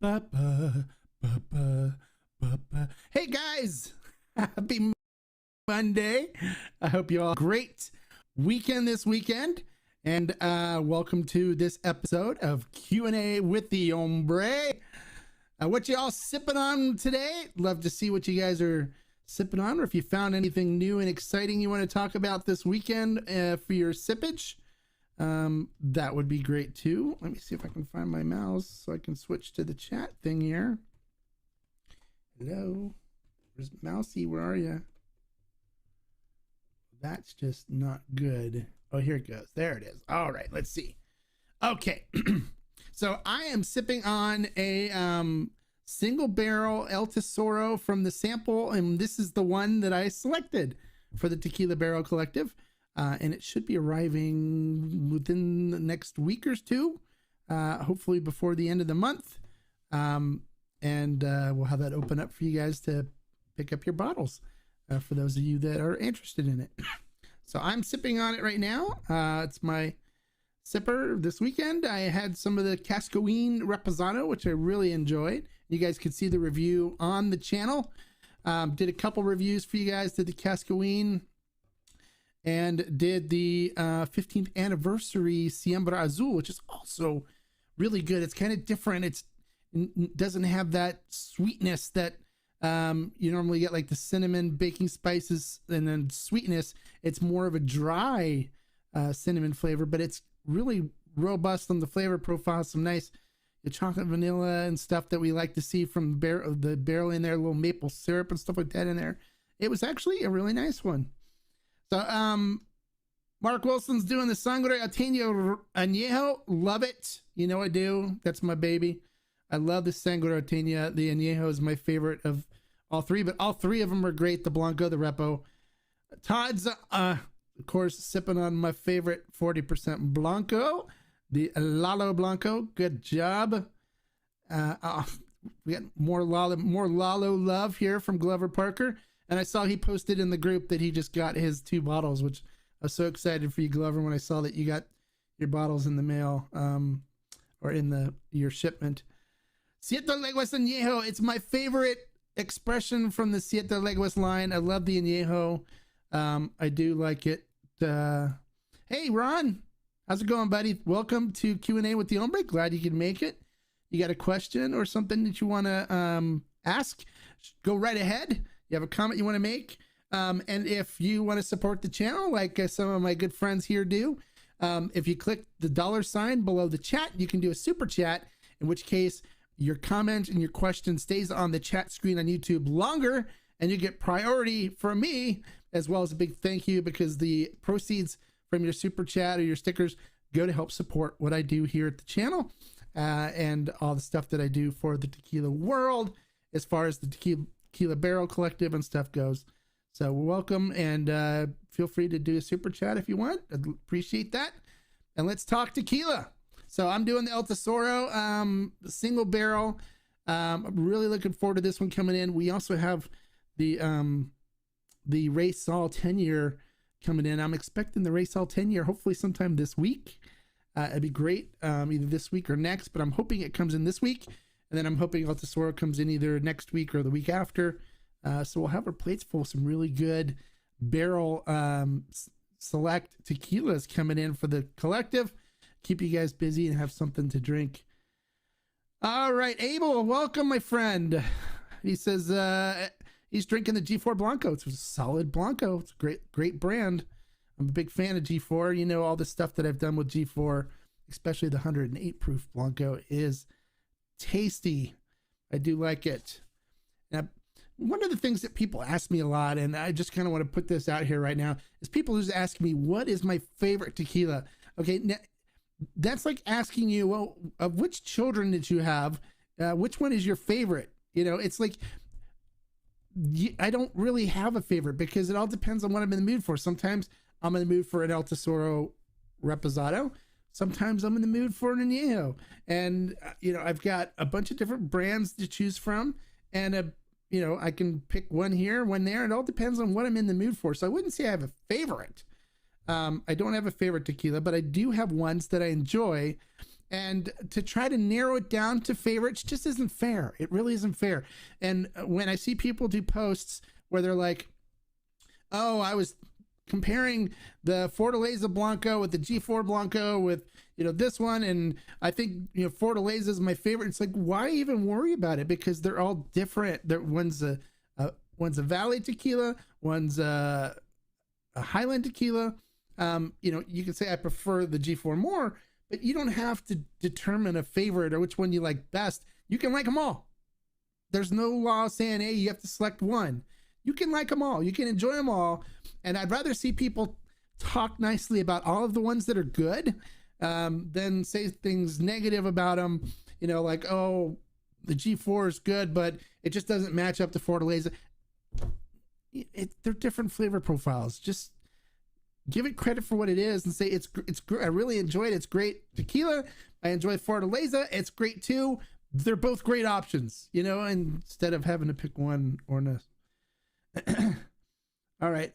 Ba-ba, ba-ba, ba-ba. Hey guys, happy Monday. I hope you all have a great weekend this weekend, and welcome to this episode of Q&A with the Hombre. What you all sipping on today? Love to see what you guys are sipping on, or if you found anything new and exciting you want to talk about this weekend for your sippage. That would be great too. Let me see if I can find my mouse so I can switch to the chat thing here. Hello, where's Mousy? Where are you? That's just not good. Oh, here it goes. There it is. All right, let's see. Okay. So I am sipping on a single barrel El Tesoro from the sample, and this is the one that I selected for the Tequila Barrel Collective. And it should be arriving within the next week or two, hopefully before the end of the month. And we'll have that open up for you guys to pick up your bottles for those of you that are interested in it. So I'm sipping on it right now. It's my sipper this weekend. I had some of the Cascoine Reposado, which I really enjoyed. You guys can see the review on the channel. Did a couple reviews for you guys. Did the Cascoine and did the 15th anniversary Siembra Azul, which is also really good. It's kind of different. It doesn't have that sweetness that you normally get, like the cinnamon, baking spices, and then sweetness. It's more of a dry cinnamon flavor, but it's really robust on the flavor profile. Some nice chocolate, vanilla, and stuff that we like to see from the barrel in there, a little maple syrup and stuff like that in there. It was actually a really nice one. So, Mark Wilson's doing the Sangre Ateño Añejo. Love it. You know I do. That's my baby. I love the Sangre Ateño. The Añejo is my favorite of all three, but all three of them are great. The Blanco, the Repo. Todd's, of course, sipping on my favorite 40% Blanco, the Lalo Blanco. Good job. We got more Lalo love here from Glover Parker. And I saw he posted in the group that he just got his 2 bottles, which I was so excited for you, Glover, when I saw that you got your bottles in the mail, or in your shipment. Siete Leguas Añejo. It's my favorite expression from the Siete Leguas line. I love the Añejo. I do like it. Hey, Ron, how's it going, buddy? Welcome to Q&A with the Hombre. Glad you could make it. You got a question or something that you want to ask? Go right ahead. You have a comment you want to make, and if you want to support the channel like some of my good friends here do, if you click the $sign below the chat, you can do a super chat, in which case your comment and your question stays on the chat screen on YouTube longer, and you get priority from me, as well as a big thank you, because the proceeds from your super chat or your stickers go to help support what I do here at the channel, and all the stuff that I do for the tequila world as far as the Tequila Barrel Collective and stuff goes. So welcome, and feel free to do a super chat if you want. I'd appreciate that. And let's talk tequila. So I'm doing the El Tesoro single barrel. I'm really looking forward to this one coming in. We also have the Ray Sol 10-year coming in. I'm expecting the Ray Sol 10-year hopefully sometime this week. It'd be great, either this week or next, but I'm hoping it comes in this week. And then I'm hoping El Tesoro comes in either next week or the week after. So we'll have our plates full of some really good barrel select tequilas coming in for the collective. Keep you guys busy and have something to drink. All right, Abel, welcome, my friend. He says he's drinking the G4 Blanco. It's a solid Blanco. It's a great brand. I'm a big fan of G4. You know, all the stuff that I've done with G4, especially the 108 proof Blanco, is tasty. I do like it. Now, one of the things that people ask me a lot, and I just kind of want to put this out here right now, is people who's asking me, what is my favorite tequila? Okay, now, that's like asking you, well, of which children did you have? Which one is your favorite? You know, it's like, I don't really have a favorite, because it all depends on what I'm in the mood for. Sometimes I'm in the mood for an El Tesoro Reposado. Sometimes I'm in the mood for an Añejo, and you know, I've got a bunch of different brands to choose from, and you know, I can pick one here, one there. It all depends on what I'm in the mood for. So I wouldn't say I have a favorite. I don't have a favorite tequila, but I do have ones that I enjoy, And to try to narrow it down to favorites just isn't fair. It really isn't fair. And when I see people do posts where they're like, oh, I was comparing the Fortaleza Blanco with the G4 Blanco with, you know, this one, and I think, you know, Fortaleza is my favorite. It's like, why even worry about it? Because they're all different. One's a Valley tequila, one's a Highland tequila. You know, you can say I prefer the G4 more, but you don't have to determine a favorite or which one you like best. You can like them all. There's no law saying, hey, you have to select one. You can like them all. You can enjoy them all. And I'd rather see people talk nicely about all of the ones that are good than say things negative about them. You know, like, oh, the G4 is good, but it just doesn't match up to Fortaleza. They're different flavor profiles. Just give it credit for what it is and say it's I really enjoy it. It's great tequila. I enjoy Fortaleza. It's great too. They're both great options, you know, instead of having to pick one or no. All right.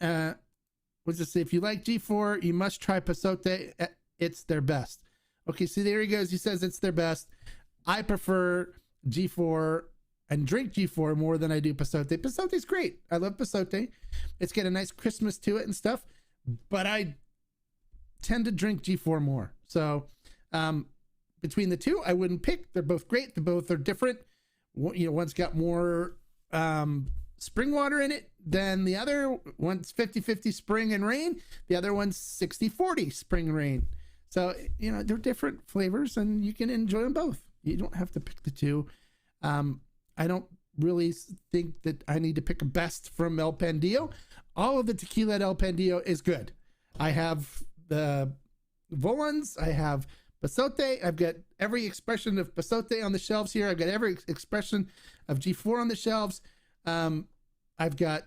What's this say? If you like G4, you must try Pasote. It's their best. Okay, so there he goes. He says it's their best. I prefer G4 and drink G4 more than I do Pasote. Pasote's great. I love Pasote. It's got a nice Christmas to it and stuff, but I tend to drink G4 more. So between the two, I wouldn't pick. They're both great. They both are different. You know, one's got more spring water in it than the other. One's 50-50 spring and rain. The other one's 60-40 spring and rain. So, you know, they're different flavors and you can enjoy them both. You don't have to pick the two. I don't really think that I need to pick a best from El Pandillo. All of the tequila at El Pandillo is good. I have the Volans. I have Pasote. I've got every expression of Pasote on the shelves here. I've got every expression of G4 on the shelves. I've got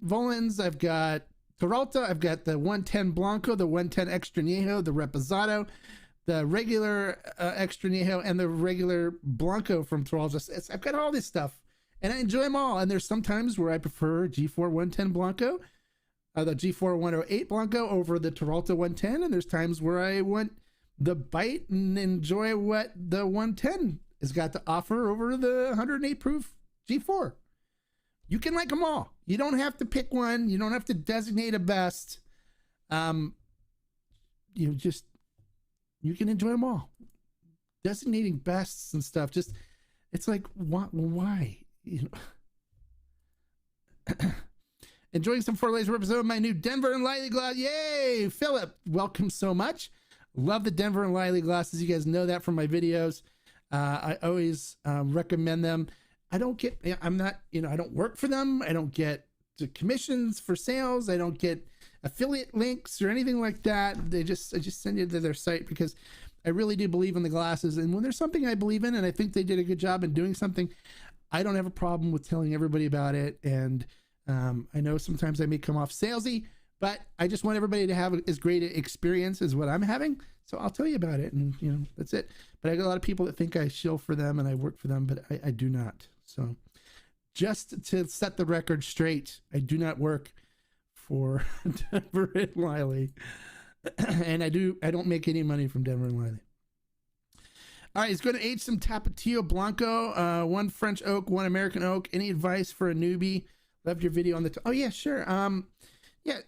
Volans, I've got Peralta, I've got the 110 Blanco, the 110 Extra Añejo, the Reposado, the regular Extra Añejo, and the regular Blanco from Peralta. I've got all this stuff, and I enjoy them all. And there's some times where I prefer G4 110 Blanco, the G4 108 Blanco over the Peralta 110, and there's times where I want the bite and enjoy what the 110 has got to offer over the 108 proof G4. You can like them all. You don't have to pick one. You don't have to designate a best. You can enjoy them all. Designating bests and stuff, just, it's like, why? You know. Enjoying some Fortaleza episode of my new Denver and Lively glass. Yay! Philip, welcome so much. Love the Denver and Lively glasses. You guys know that from my videos. I always recommend them. I'm not, you know, I don't work for them. I don't get the commissions for sales. I don't get affiliate links or anything like that. I just send you to their site because I really do believe in the glasses. And when there's something I believe in and I think they did a good job in doing something, I don't have a problem with telling everybody about it. And I know sometimes I may come off salesy, but I just want everybody to have as great an experience as what I'm having. So I'll tell you about it, and you know, that's it. But I got a lot of people that think I shill for them and I work for them, but I do not. So just to set the record straight, I do not work for Denver and Lively. And I don't make any money from Denver and Lively. All right, he's going to age some Tapatio Blanco, one French oak, one American oak. Any advice for a newbie? Loved your video on the oh yeah, sure. Yeah.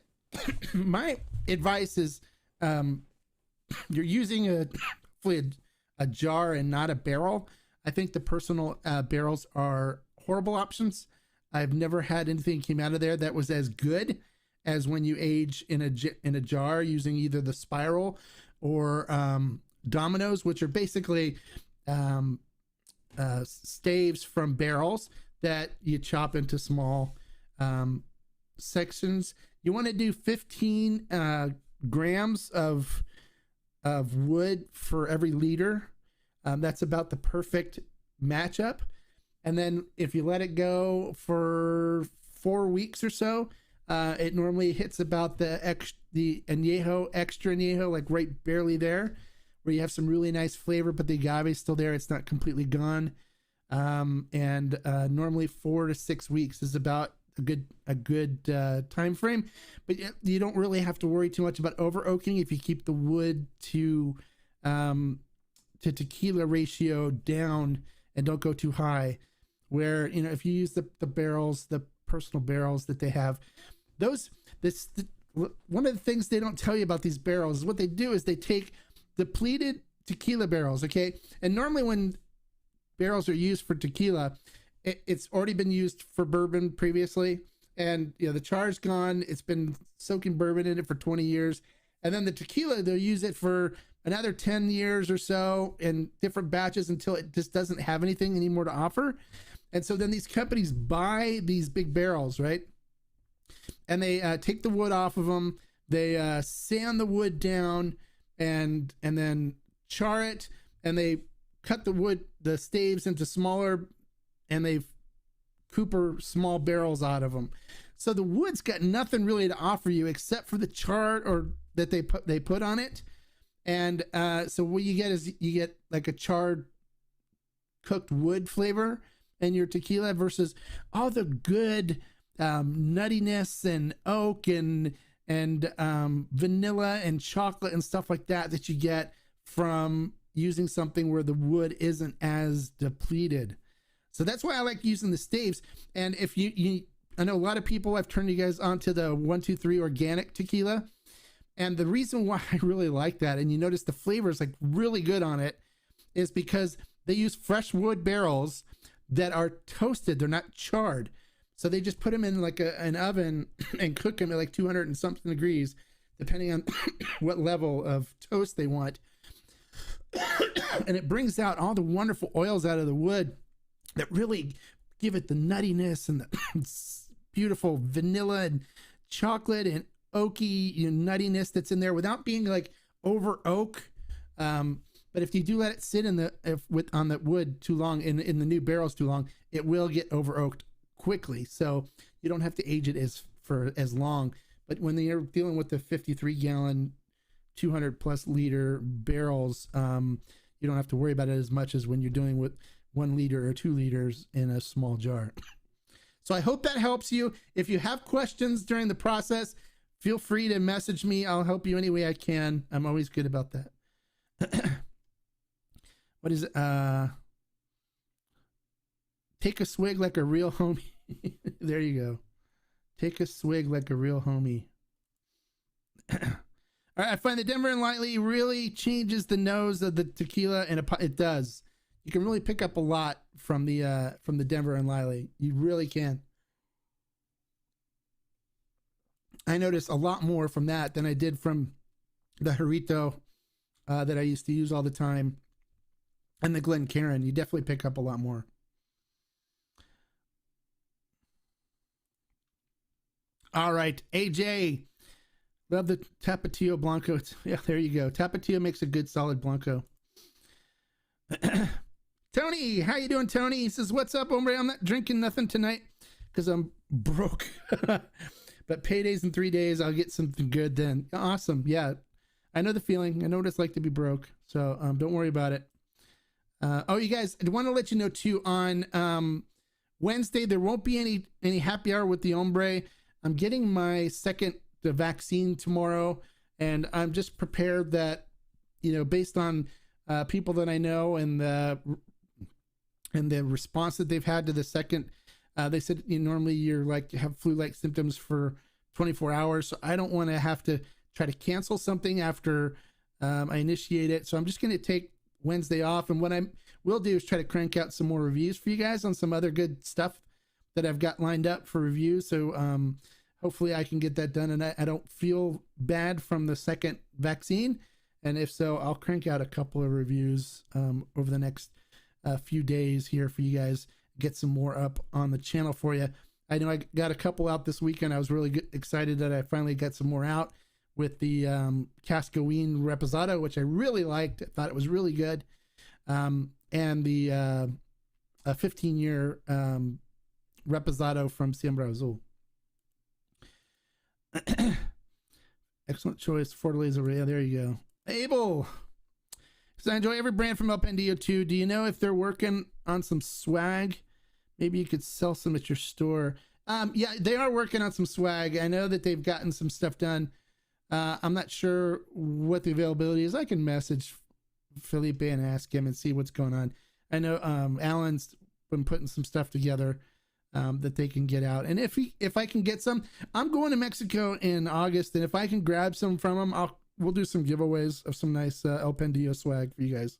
My advice is you're using hopefully a jar and not a barrel. I think the personal barrels are horrible options. I've never had anything came out of there that was as good as when you age in a jar using either the spiral or dominoes, which are basically staves from barrels that you chop into small sections. You want to do 15 grams of wood for every liter. That's about the perfect matchup. And then if you let it go for 4 weeks or so, it normally hits about the añejo, extra añejo, like right barely there, where you have some really nice flavor, but the agave is still there. It's not completely gone. And normally 4 to 6 weeks is about a good time frame, but you don't really have to worry too much about over oaking if you keep the wood to to tequila ratio down and don't go too high. Where, you know, if you use the barrels, the personal barrels that they have, one of the things they don't tell you about these barrels is what they do is they take depleted tequila barrels, okay? And normally when barrels are used for tequila, it's already been used for bourbon previously, and you know the char's gone, it's been soaking bourbon in it for 20 years, and then the tequila, they'll use it for another 10 years or so in different batches until it just doesn't have anything anymore to offer. And so then these companies buy these big barrels, right? And they take the wood off of them, they sand the wood down, and then char it, and they cut the staves into smaller, and they cooper small barrels out of them. So the wood's got nothing really to offer you except for the char or that they put on it. And so what you get is you get like a charred cooked wood flavor in your tequila versus all the good nuttiness and oak and vanilla and chocolate and stuff like that you get from using something where the wood isn't as depleted. So that's why I like using the staves. And if I know a lot of people have turned you guys onto the 123 organic tequila. And the reason why I really like that, and you notice the flavor is like really good on it, is because they use fresh wood barrels that are toasted. They're not charred. So they just put them in like an oven and cook them at like 200 and something degrees, depending on what level of toast they want. And it brings out all the wonderful oils out of the wood that really give it the nuttiness and the beautiful vanilla and chocolate and oaky, you know, nuttiness that's in there without being like over oak. But if you do let it sit on the wood too long, in the new barrels too long, it will get over oaked quickly. So you don't have to age it for as long. But when you're dealing with the 53 gallon 200 plus liter barrels, you don't have to worry about it as much as when you're doing with 1 liter or 2 liters in a small jar. So I hope that helps you. If you have questions during the process, feel free to message me. I'll help you any way I can. I'm always good about that. What is it? Take a swig like a real homie. There you go. Take a swig like a real homie. All right, I find the Denver and Lightly really changes the nose of the tequila, and it does. You can really pick up a lot from the Denver and Lightly. You really can. I noticed a lot more from that than I did from the Jarrito that I used to use all the time, and the Glencairn. You definitely pick up a lot more. All right, AJ, love the Tapatio Blanco. Yeah, there you go. Tapatio makes a good solid Blanco. Tony, how you doing, Tony? He says, "What's up, hombre? I'm not drinking nothing tonight because I'm broke. But paydays in 3 days, I'll get something good then." Awesome. Yeah, I know the feeling. I know what it's like to be broke. So don't worry about it. Oh, you guys, I want to let you know too, on Wednesday, there won't be any happy hour with the hombre. I'm getting my second vaccine tomorrow, and I'm just prepared that, you know, based on people that I know and the response that they've had to the second, they said, you know, normally you're like, you have flu-like symptoms for 24 hours. So I don't want to have to try to cancel something after I initiate it. So I'm just going to take Wednesday off. And what I will do is try to crank out some more reviews for you guys on some other good stuff that I've got lined up for review. So hopefully I can get that done, and I don't feel bad from the second vaccine. And if so, I'll crank out a couple of reviews over the next few days here for you guys, get some more up on the channel for you. I know I got a couple out this weekend. I was really excited that I finally got some more out with the Cascaween Reposado, which I really liked. I thought it was really good. And the 15-year Reposado from Siembra Azul. Excellent choice. Fortaleza. Yeah, there you go. Abel. So I enjoy every brand from LPNDO2. Do you know if they're working on some swag? Maybe you could sell some at your store. Yeah, they are working on some swag. I know that they've gotten some stuff done. I'm not sure what the availability is. I can message Felipe and ask him and see what's going on. I know Alan's been putting some stuff together that they can get out. And if I can get some, I'm going to Mexico in August, and if I can grab some from them, we'll do some giveaways of some nice El Pendio swag for you guys.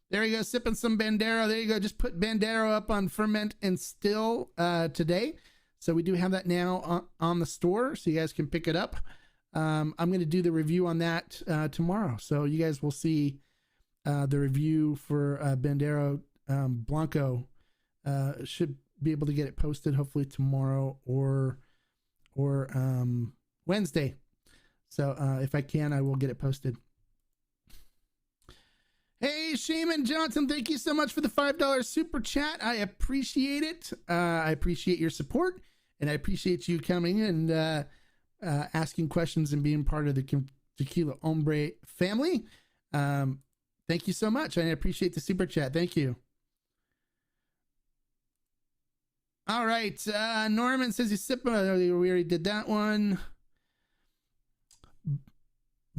There you go, sipping some Bandero. There you go. Just put Bandero up on Ferment and Still today. So we do have that now on the store, so you guys can pick it up. I'm going to do the review on that tomorrow. So you guys will see the review for Bandero Blanco. Should be able to get it posted hopefully tomorrow or Wednesday. So if I can, I will get it posted. Hey, Shaman Johnson, thank you so much for the $5 super chat. I appreciate it. I appreciate your support, and I appreciate you coming and asking questions and being part of the Tequila Hombre family. Thank you so much. I appreciate the super chat. Thank you. All right. Norman says he's sipping. We already did that one.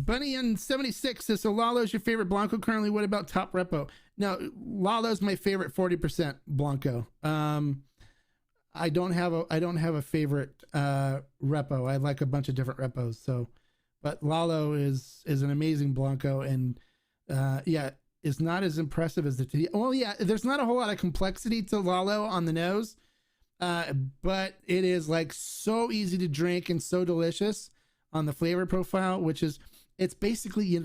Bunny in 76 says, so Lalo's your favorite Blanco currently. What about Top Repo? No, Lalo's my favorite 40% Blanco. I don't have a favorite repo. I like a bunch of different repos. So, but Lalo is an amazing Blanco, and yeah, it's not as impressive as the well, yeah, there's not a whole lot of complexity to Lalo on the nose, but it is like so easy to drink and so delicious on the flavor profile, which is, it's basically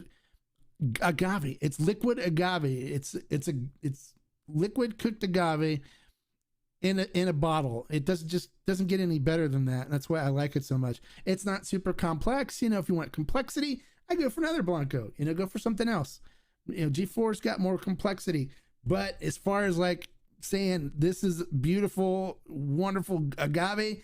agave. It's liquid agave. It's liquid cooked agave in a bottle. It doesn't get any better than that. And that's why I like it so much. It's not super complex. You know, if you want complexity, I go for another Blanco. You know, go for something else. You know, G4's got more complexity. But as far as like saying this is beautiful, wonderful agave,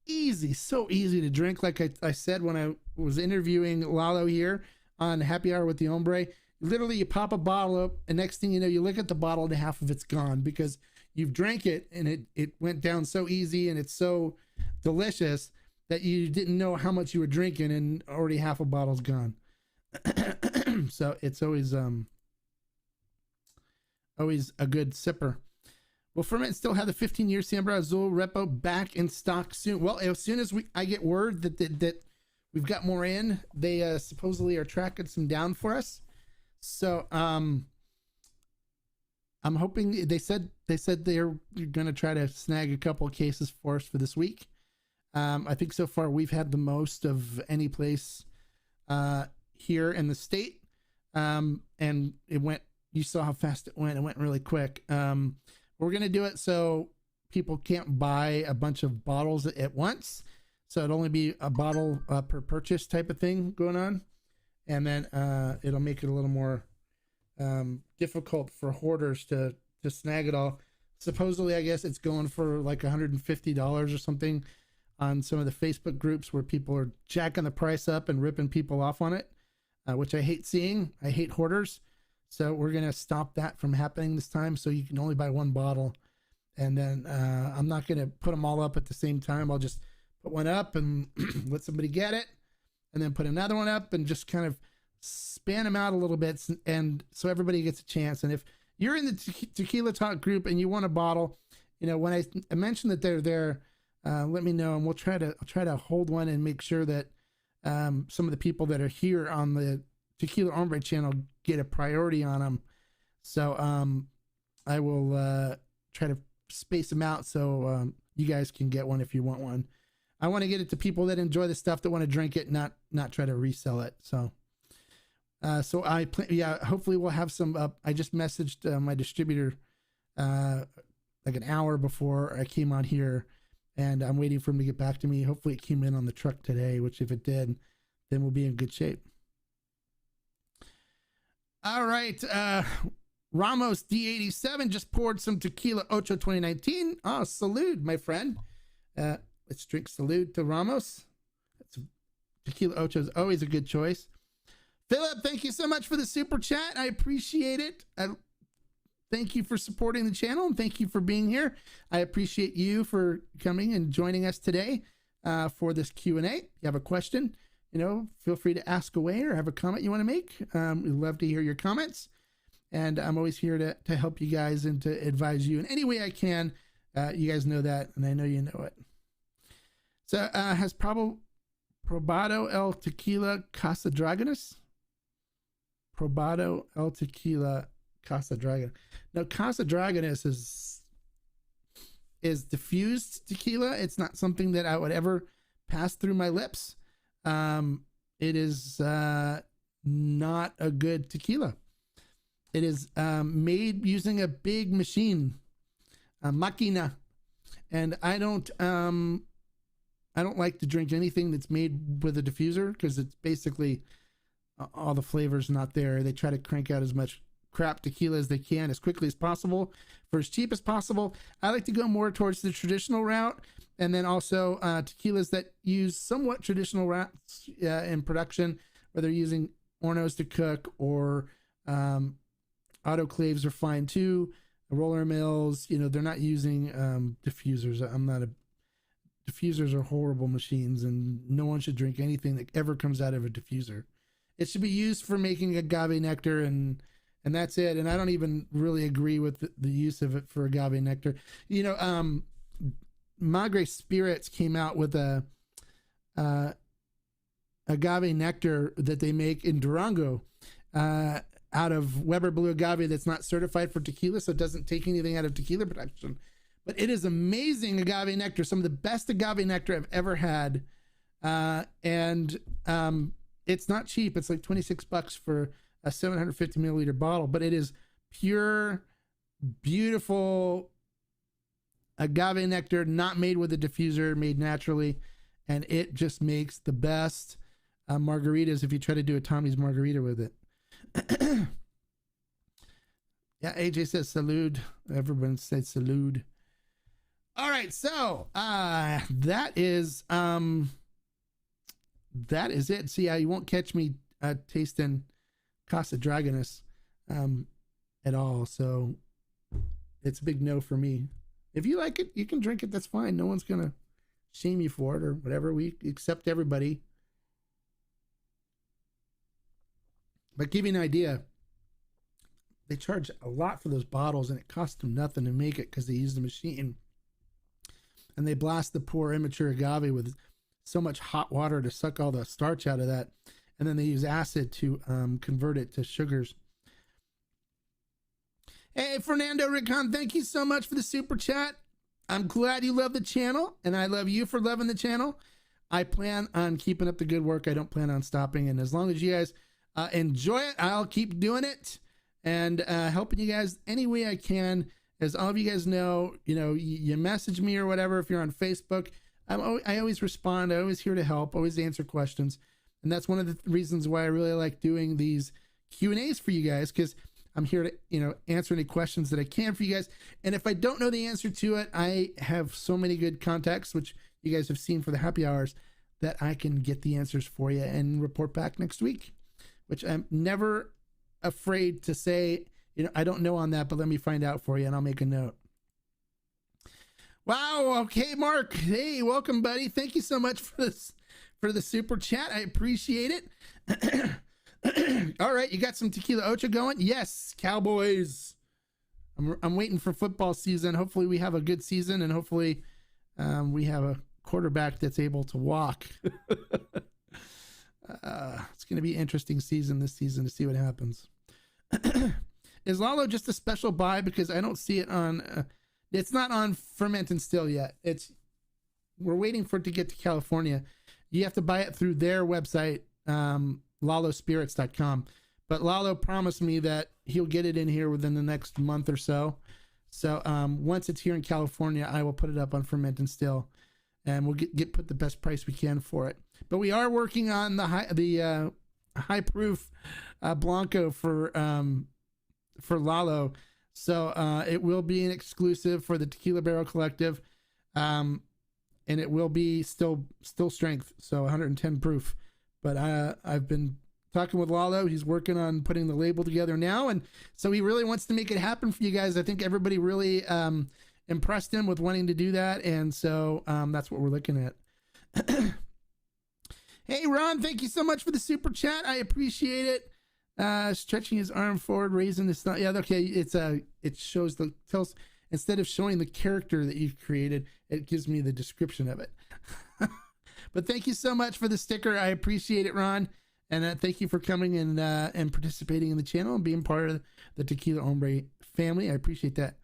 easy, so easy to drink. Like I said when I was interviewing Lalo here on Happy Hour with the Hombre, literally you pop a bottle up, and next thing you know, you look at the bottle and half of it's gone because you've drank it and it went down so easy and it's so delicious that you didn't know how much you were drinking and already half a bottle's gone. So it's always a good sipper. Will Ferment Still have the 15-year Sambra Azul Repo back in stock soon? Well, as soon as I get word that we've got more in, they supposedly are tracking some down for us. So I'm hoping, they said they're going to try to snag a couple of cases for us for this week. I think so far we've had the most of any place here in the state. And it went, you saw how fast it went really quick. We're going to do it so people can't buy a bunch of bottles at once. So it'll only be a bottle per purchase type of thing going on. And then it'll make it a little more difficult for hoarders to snag it all. Supposedly, I guess it's going for like $150 or something on some of the Facebook groups where people are jacking the price up and ripping people off on it, which I hate seeing. I hate hoarders. So we're going to stop that from happening this time. So you can only buy one bottle. And then I'm not going to put them all up at the same time. I'll just put one up and let somebody get it. And then put another one up and just kind of span them out a little bit. And so everybody gets a chance. And if you're in the Tequila Talk group and you want a bottle, you know, when I mention that they're there, let me know. And I'll try to hold one and make sure that some of the people that are here on the Tequila Hombre channel get a priority on them. So I will try to space them out so you guys can get one if you want one. I want to get it to people that enjoy the stuff, that want to drink it, not try to resell it. So hopefully we'll have some up. I just messaged my distributor like an hour before I came on here, and I'm waiting for him to get back to me. Hopefully it came in on the truck today, which if it did, then we'll be in good shape. All right. Ramos D87 just poured some Tequila Ocho 2019. Oh, salute, my friend. Let's drink salute to Ramos. Tequila Ocho is always a good choice. Philip, thank you so much for the super chat. I appreciate it. Thank you for supporting the channel, and thank you for being here. I appreciate you for coming and joining us today for this Q&A. If you have a question, feel free to ask away or have a comment you want to make. We'd love to hear your comments. And I'm always here to help you guys and to advise you in any way I can. You guys know that, and I know you know it. So has Probado el Tequila Casa Dragones? Probado el Tequila Casa Dragones. Now, Casa Dragones is diffused tequila. It's not something that I would ever pass through my lips. It is not a good tequila. It is made using a big machine, a máquina, and I don't like to drink anything that's made with a diffuser because it's basically all the flavors not there. They try to crank out as much crap tequila as they can as quickly as possible for as cheap as possible. I like to go more towards the traditional route, and then also tequilas that use somewhat traditional routes in production, where they're using hornos to cook, or autoclaves are fine too. Roller mills, they're not using diffusers. Diffusers are horrible machines, and no one should drink anything that ever comes out of a diffuser. It should be used for making agave nectar, and that's it. And I don't even really agree with the use of it for agave nectar. Magre Spirits came out with a agave nectar that they make in Durango out of Weber Blue agave that's not certified for tequila, so it doesn't take anything out of tequila production. But it is amazing agave nectar, some of the best agave nectar I've ever had. And it's not cheap. It's like $26 for a 750 milliliter bottle, but it is pure, beautiful agave nectar, not made with a diffuser, made naturally. And it just makes the best margaritas if you try to do a Tommy's margarita with it. Yeah, AJ says salud. Everyone said salud. All right, so that is it. See, you won't catch me tasting Casa Dragones at all. So it's a big no for me. If you like it, you can drink it. That's fine. No one's gonna shame you for it or whatever. We accept everybody. But give you an idea, they charge a lot for those bottles, and it costs them nothing to make it because they use the machine. And they blast the poor immature agave with so much hot water to suck all the starch out of that. And then they use acid to convert it to sugars. Hey, Fernando Rincon, thank you so much for the super chat. I'm glad you love the channel, and I love you for loving the channel. I plan on keeping up the good work. I don't plan on stopping. And as long as you guys enjoy it, I'll keep doing it and helping you guys any way I can. As all of you guys know, you message me or whatever. If you're on Facebook, I always respond. I'm always here to help, always answer questions. And that's one of the reasons why I really like doing these Q&As for you guys, because I'm here to, answer any questions that I can for you guys. And if I don't know the answer to it, I have so many good contacts, which you guys have seen for the happy hours, that I can get the answers for you and report back next week, which I'm never afraid to say, I don't know on that, but let me find out for you and I'll make a note. Wow. Okay, Mark. Hey, welcome, buddy. Thank you so much for the super chat. I appreciate it. All right. You got some Tequila Ocho going? Yes, Cowboys. I'm waiting for football season. Hopefully we have a good season, and hopefully we have a quarterback that's able to walk. It's going to be an interesting season this season to see what happens. Is Lalo just a special buy? Because I don't see it on, it's not on Ferment and Still yet. We're waiting for it to get to California. You have to buy it through their website, lalospirits.com. But Lalo promised me that he'll get it in here within the next month or so. So once it's here in California, I will put it up on Ferment and Still, and we'll put the best price we can for it. But we are working on the high proof Blanco for Lalo. So it will be an exclusive for the Tequila Barrel Collective. And it will be still strength, so 110 proof. But I've been talking with Lalo. He's working on putting the label together now, and so he really wants to make it happen for you guys. I think everybody really impressed him with wanting to do that, and so that's what we're looking at. Hey, Ron, thank you so much for the super chat. I appreciate it. Stretching his arm forward, raising his thumb. Yeah, okay. It shows tells instead of showing the character that you've created, it gives me the description of it. But thank you so much for the sticker. I appreciate it, Ron. And thank you for coming and participating in the channel and being part of the Tequila Hombre family. I appreciate that.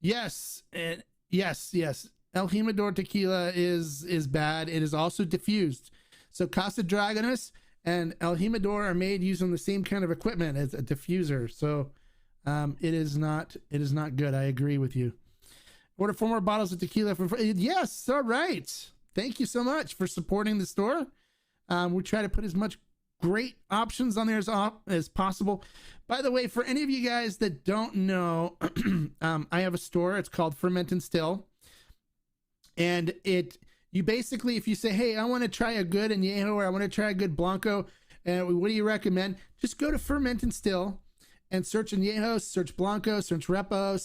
Yes, and yes. El Jimador tequila is bad. It is also diffused. So Casa Dragonis and El Jimador are made using the same kind of equipment as a diffuser. So it is not good. I agree with you. Order 4 more bottles of tequila for yes. All right. Thank you so much for supporting the store. We try to put as much great options on there as possible. By the way, for any of you guys that don't know, I have a store. It's called Ferment and Still. And you basically, if you say, hey, I want to try a good añejo or I want to try a good blanco, what do you recommend? Just go to Ferment and Still and search añejo, search blanco, search repo,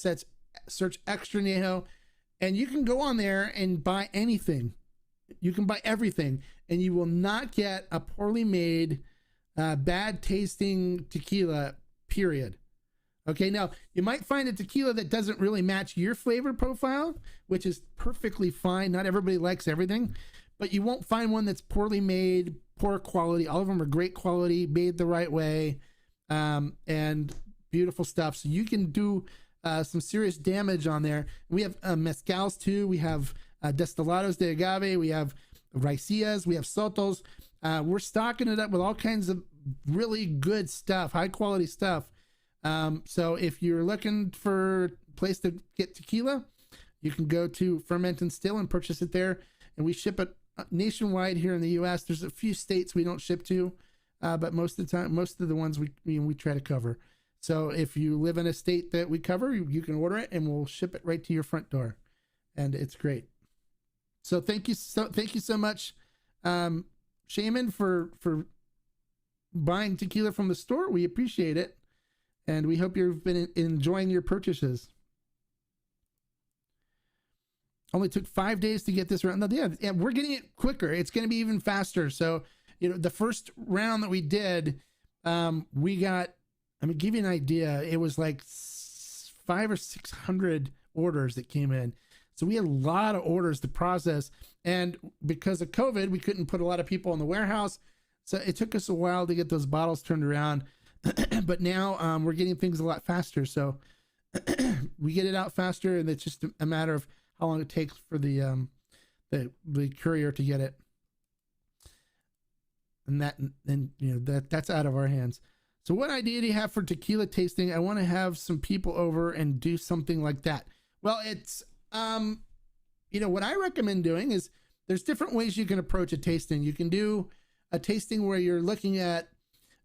search extra añejo, and you can go on there and buy anything. You can buy everything, and you will not get a poorly made, bad tasting tequila, period. Okay, now you might find a tequila that doesn't really match your flavor profile, which is perfectly fine. Not everybody likes everything, but you won't find one that's poorly made, poor quality. All of them are great quality, made the right way, and beautiful stuff. So you can do some serious damage on there. We have mezcals too. We have destilados de agave. We have raicillas. We have sotos. We're stocking it up with all kinds of really good stuff, high quality stuff. So if you're looking for a place to get tequila, you can go to Ferment and Still and purchase it there. And we ship it nationwide here in the U.S. There's a few states we don't ship to, but most of the time, most of the ones we try to cover. So if you live in a state that we cover, you can order it and we'll ship it right to your front door. And it's great. So thank you so much, Shaman, for buying tequila from the store. We appreciate it. And we hope you've been enjoying your purchases. Only took 5 days to get this round. No, yeah, we're getting it quicker. It's going to be even faster. So, the first round that we did, we got, give you an idea. It was like 500 or 600 orders that came in. So we had a lot of orders to process. And because of COVID, we couldn't put a lot of people in the warehouse. So it took us a while to get those bottles turned around. But now we're getting things a lot faster. So we get it out faster, and it's just a matter of how long it takes for the courier to get it. And that's out of our hands. So what idea do you have for tequila tasting? I want to have some people over and do something like that. Well, it's what I recommend doing is there's different ways you can approach a tasting. You can do a tasting where you're looking at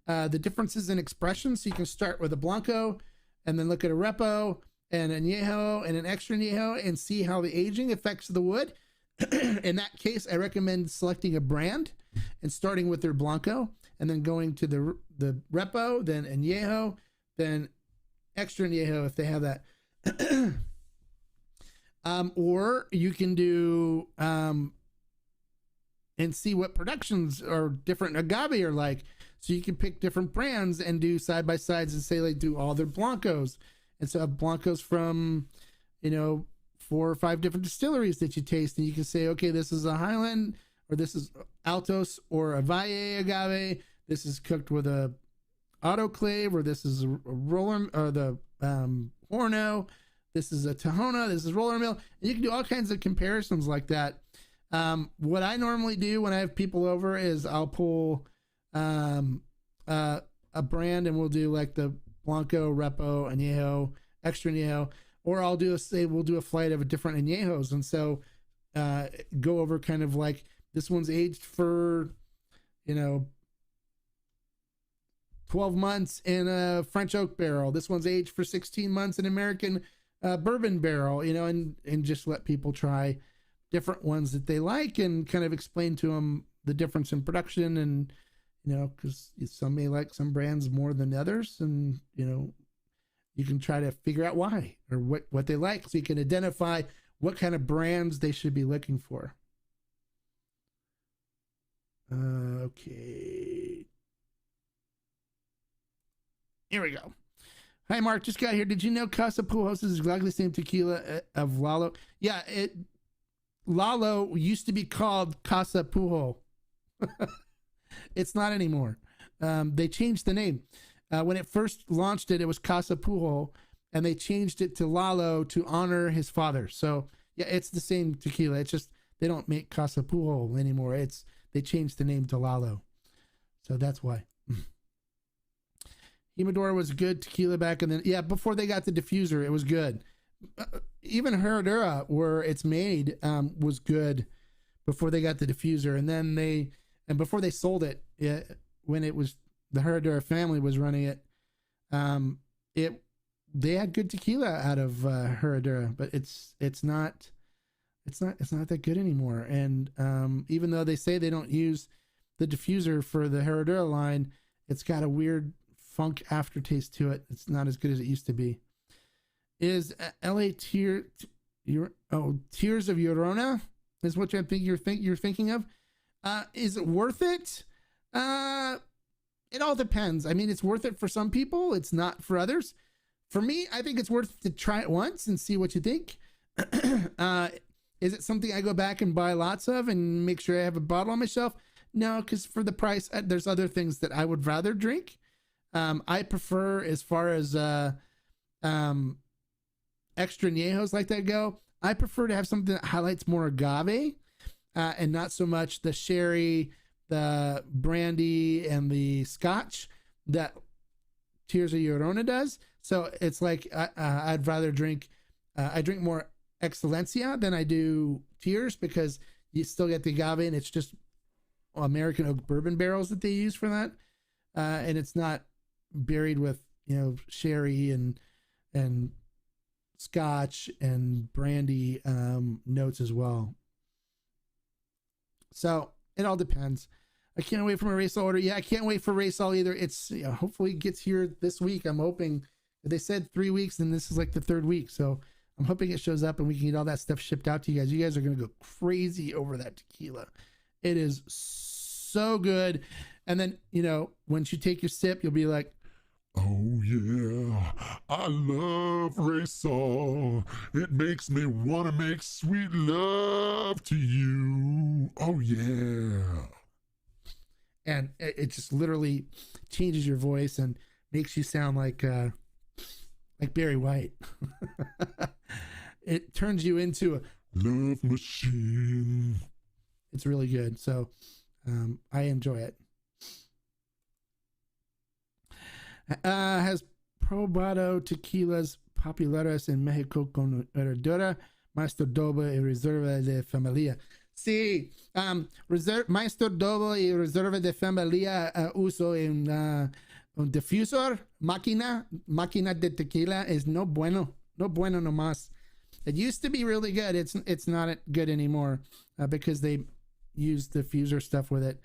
the differences in expression. So you can start with a blanco and then look at a repo and an añejo and an extra añejo and see how the aging affects the wood. In that case, I recommend selecting a brand and starting with their blanco and then going to the repo, then añejo, then extra añejo if they have that. Or you can do and see what productions or different agave are like. So you can pick different brands and do side by sides and say they do all their blancos. And so have blancos from, 4 or 5 different distilleries that you taste. And you can say, okay, this is a Highland, or this is Altos or a Valle agave. This is cooked with a autoclave, or this is a roller, or the Horno. This is a Tahona. This is roller mill. And you can do all kinds of comparisons like that. What I normally do when I have people over is I'll pull a brand and we'll do like the Blanco, Repo, Añejo, Extra Añejo, or we'll do a flight of a different Añejos. And so go over kind of like this one's aged for 12 months in a French oak barrel. This one's aged for 16 months in American bourbon barrel, and just let people try different ones that they like and kind of explain to them the difference in production. And because some may like some brands more than others, and you can try to figure out why or what they like, so you can identify what kind of brands they should be looking for. Okay. Here we go. Hi, Mark. Just got here. Did you know Casa Pujos is exactly the same tequila of Lalo? Yeah, Lalo used to be called Casa Pujo. It's not anymore. They changed the name. When it first launched it was Casa Pujo, and they changed it to Lalo to honor his father. So, yeah, it's the same tequila. It's just they don't make Casa Pujo anymore. They changed the name to Lalo. So that's why. Humidor was good tequila back in the, yeah, before they got the diffuser, it was good. Even Herradura, where it's made, was good before they got the diffuser. And then before they sold it, when it was the Herradura family was running it, they had good tequila out of Herradura, but it's not that good anymore. And even though they say they don't use the diffuser for the Herradura line, it's got a weird funk aftertaste to it. It's not as good as it used to be. Is LA Tears of Llorona is what I think you're thinking of? Is it worth it? It all depends. I mean, it's worth it for some people. It's not for others. For me, I think it's worth to try it once and see what you think. Is it something I go back and buy lots of and make sure I have a bottle on my shelf? No, because for the price, there's other things that I would rather drink. I prefer, as far as extra añejos like that go, I prefer to have something that highlights more agave and not so much the sherry, the brandy, and the scotch that Tears of Llorona does. So it's like I'd rather drink, I drink more Excelencia than I do Tears, because you still get the agave, and it's just American oak bourbon barrels that they use for that. And it's not buried with, sherry and scotch and brandy notes as well. So it all depends. I can't wait for my race order. Yeah, I can't wait for race all either. It's hopefully it gets here this week. I'm hoping. They said 3 weeks, and this is like the 3rd week. So I'm hoping it shows up and we can get all that stuff shipped out to you guys. You guys are going to go crazy over that tequila. It is so good. And then, once you take your sip, you'll be like, oh yeah, I love Raysol. It makes me want to make sweet love to you. Oh yeah. And it just literally changes your voice and makes you sound like Barry White. It turns you into a love machine. It's really good. So I enjoy it. Has probado tequilas populares en México con Herradura, Maestro Doble y Reserva de Familia. Sí, Maestro Doble y Reserva de Familia uso en un diffuser, máquina de tequila is no bueno nomás. It used to be really good. It's not good anymore because they use diffuser stuff with it.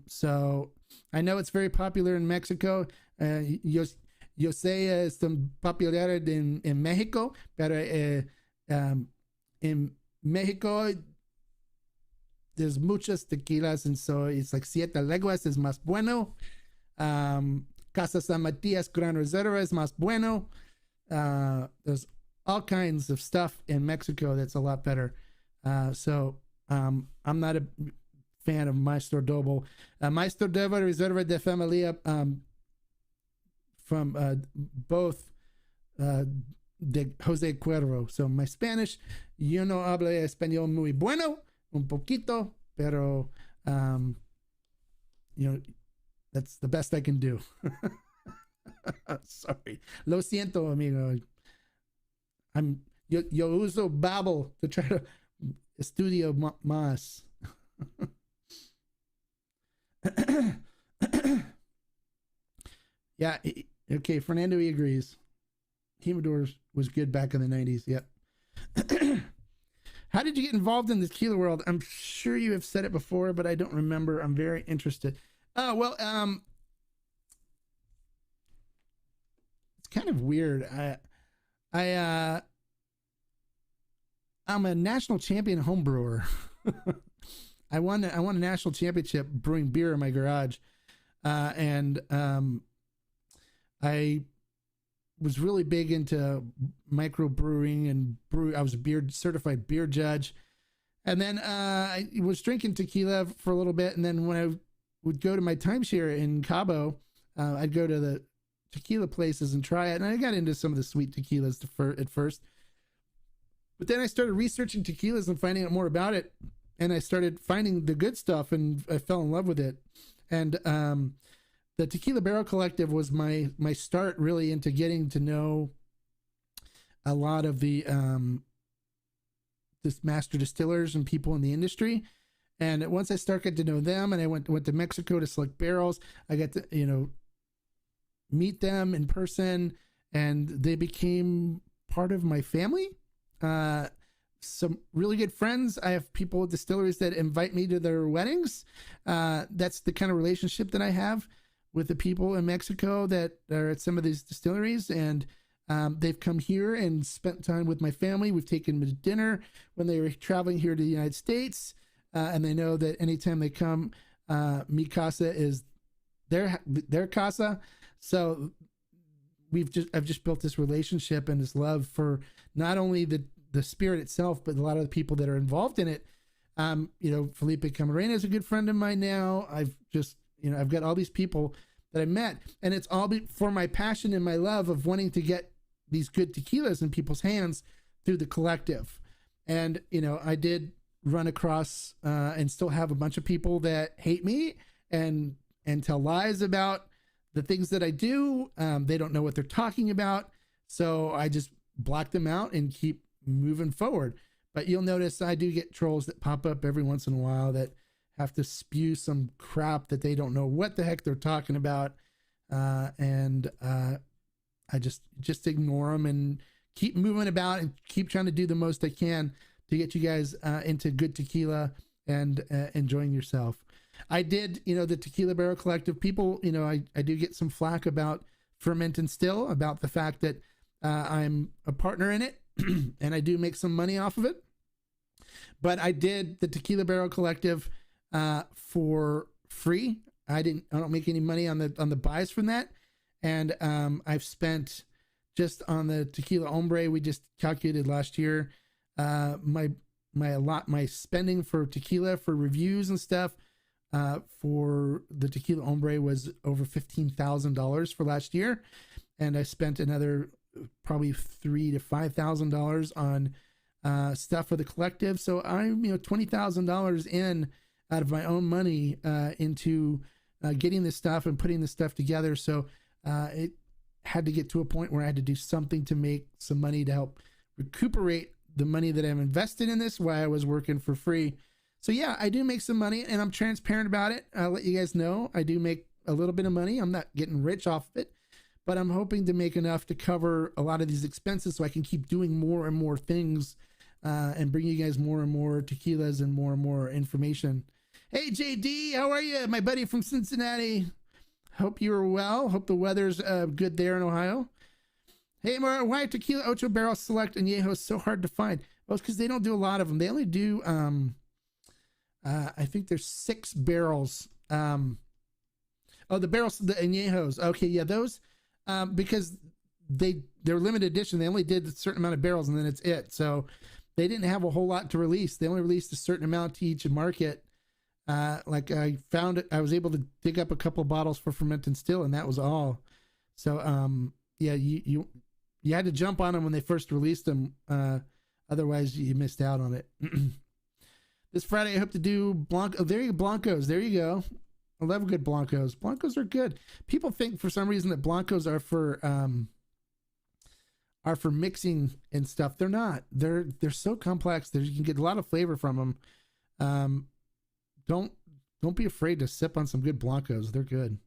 So I know it's very popular in Mexico. Yo sé es popular en México, pero en México there's muchas tequilas, and so it's like Siete Leguas is más bueno. Casa San Matias Gran Reserva is más bueno. There's all kinds of stuff in Mexico that's a lot better. So I'm not a fan of Maestro Doble. Maestro Doble Reserva de Familia from both de Jose Cuervo. So my Spanish, yo no hablo español muy bueno, un poquito, pero that's the best I can do. Sorry. Lo siento, amigo. Yo uso Babbel to try to estudio más. Yeah, okay, Fernando, he agrees. Humidor was good back in the 90s, yep. How did you get involved in the tequila world? I'm sure you have said it before, but I don't remember. I'm very interested. Oh, well, it's kind of weird. I'm a national champion home brewer. I won a national championship brewing beer in my garage, and I was really big into microbrewing and brew. I was a certified beer judge, and then I was drinking tequila for a little bit, and then when I would go to my timeshare in Cabo, I'd go to the tequila places and try it, and I got into some of the sweet tequilas at first, but then I started researching tequilas and finding out more about it, and I started finding the good stuff, and I fell in love with it. And the Tequila Barrel Collective was my start really into getting to know a lot of the this master distillers and people in the industry. And once I started to know them, and I went to Mexico to select barrels, I got to meet them in person, and they became part of my family. Some really good friends. I have people with distilleries that invite me to their weddings. That's the kind of relationship that I have with the people in Mexico that are at some of these distilleries, and they've come here and spent time with my family. We've taken them to dinner when they were traveling here to the United States, and they know that anytime they come, mi casa is their casa. So I've just built this relationship and this love for not only the spirit itself, but a lot of the people that are involved in it. Felipe Camarena is a good friend of mine now. I've got all these people that I met, and it's all for my passion and my love of wanting to get these good tequilas in people's hands through the collective. And, I did run across, and still have a bunch of people that hate me and tell lies about the things that I do. They don't know what they're talking about. So I just block them out and keep moving forward. But you'll notice I do get trolls that pop up every once in a while that have to spew some crap that they don't know what the heck they're talking about. And I just ignore them and keep moving about and keep trying to do the most I can to get you guys into good tequila and enjoying yourself. I did, the Tequila Barrel Collective people, I do get some flack about Ferment and Still, about the fact that I'm a partner in it and I do make some money off of it. But I did the Tequila Barrel Collective for free. I don't make any money on the buys from that. And I've spent just on the Tequila Hombre, we just calculated last year, my spending for tequila for reviews and stuff for the Tequila Hombre was over $15,000 for last year. And I spent another probably $3,000 to $5,000 on stuff for the collective. So I'm, $20,000 in out of my own money into getting this stuff and putting this stuff together. So it had to get to a point where I had to do something to make some money to help recuperate the money that I've invested in this while I was working for free. So yeah, I do make some money, and I'm transparent about it. I'll let you guys know I do make a little bit of money. I'm not getting rich off of it, but I'm hoping to make enough to cover a lot of these expenses so I can keep doing more and more things and bring you guys more and more tequilas and more information. Hey, JD, how are you? My buddy from Cincinnati. Hope you're well. Hope the weather's good there in Ohio. Hey, Mara, why are Tequila Ocho Barrel Select Añejos so hard to find? Well, it's because they don't do a lot of them. They only do, I think there's 6 barrels. The barrels, the Añejos. Okay, yeah, those, because they're limited edition. They only did a certain amount of barrels, and then it's it. So they didn't have a whole lot to release. They only released a certain amount to each market. Like I found it, I was able to dig up a couple of bottles for Ferment and Still, and that was all. So, yeah, you had to jump on them when they first released them. Otherwise you missed out on it. This Friday, I hope to do Blanco. There you go, Blancos. There you go. I love good Blancos. Blancos are good. People think for some reason that Blancos are for mixing and stuff. They're not. They're so complex. You can get a lot of flavor from them. Don't be afraid to sip on some good Blancos. They're good.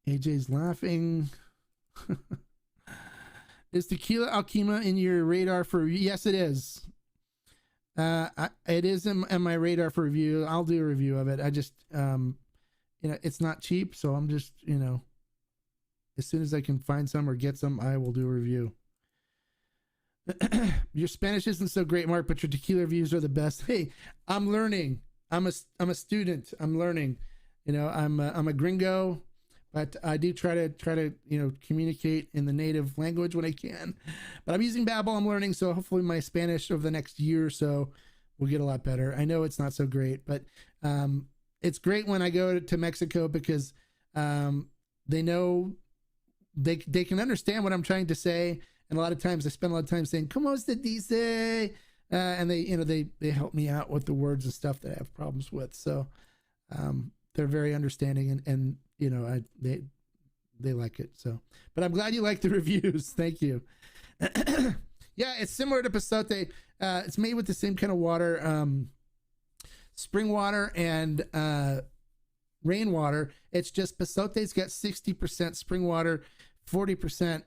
AJ's laughing. Is Tequila Alquima in your radar for review? Yes, it is. It is in my radar for review. I'll do a review of it. I just, it's not cheap. So I'm just, as soon as I can find some or get some, I will do a review. Your Spanish isn't so great, Mark, but your tequila reviews are the best. Hey, I'm learning. I'm a student. I'm learning. You know, I'm a gringo, but I do try to communicate in the native language when I can. But I'm using Babbel. I'm learning, so hopefully my Spanish over the next year or so will get a lot better. I know it's not so great, but it's great when I go to Mexico because they know they can understand what I'm trying to say. And a lot of times I spend a lot of time saying, "Como se dice?" And they help me out with the words and stuff that I have problems with. So they're very understanding and they like it. So, but I'm glad you like the reviews. Thank you. Yeah, it's similar to Pasote. It's made with the same kind of water, spring water and rainwater. It's just Pasote's got 60% spring water, 40%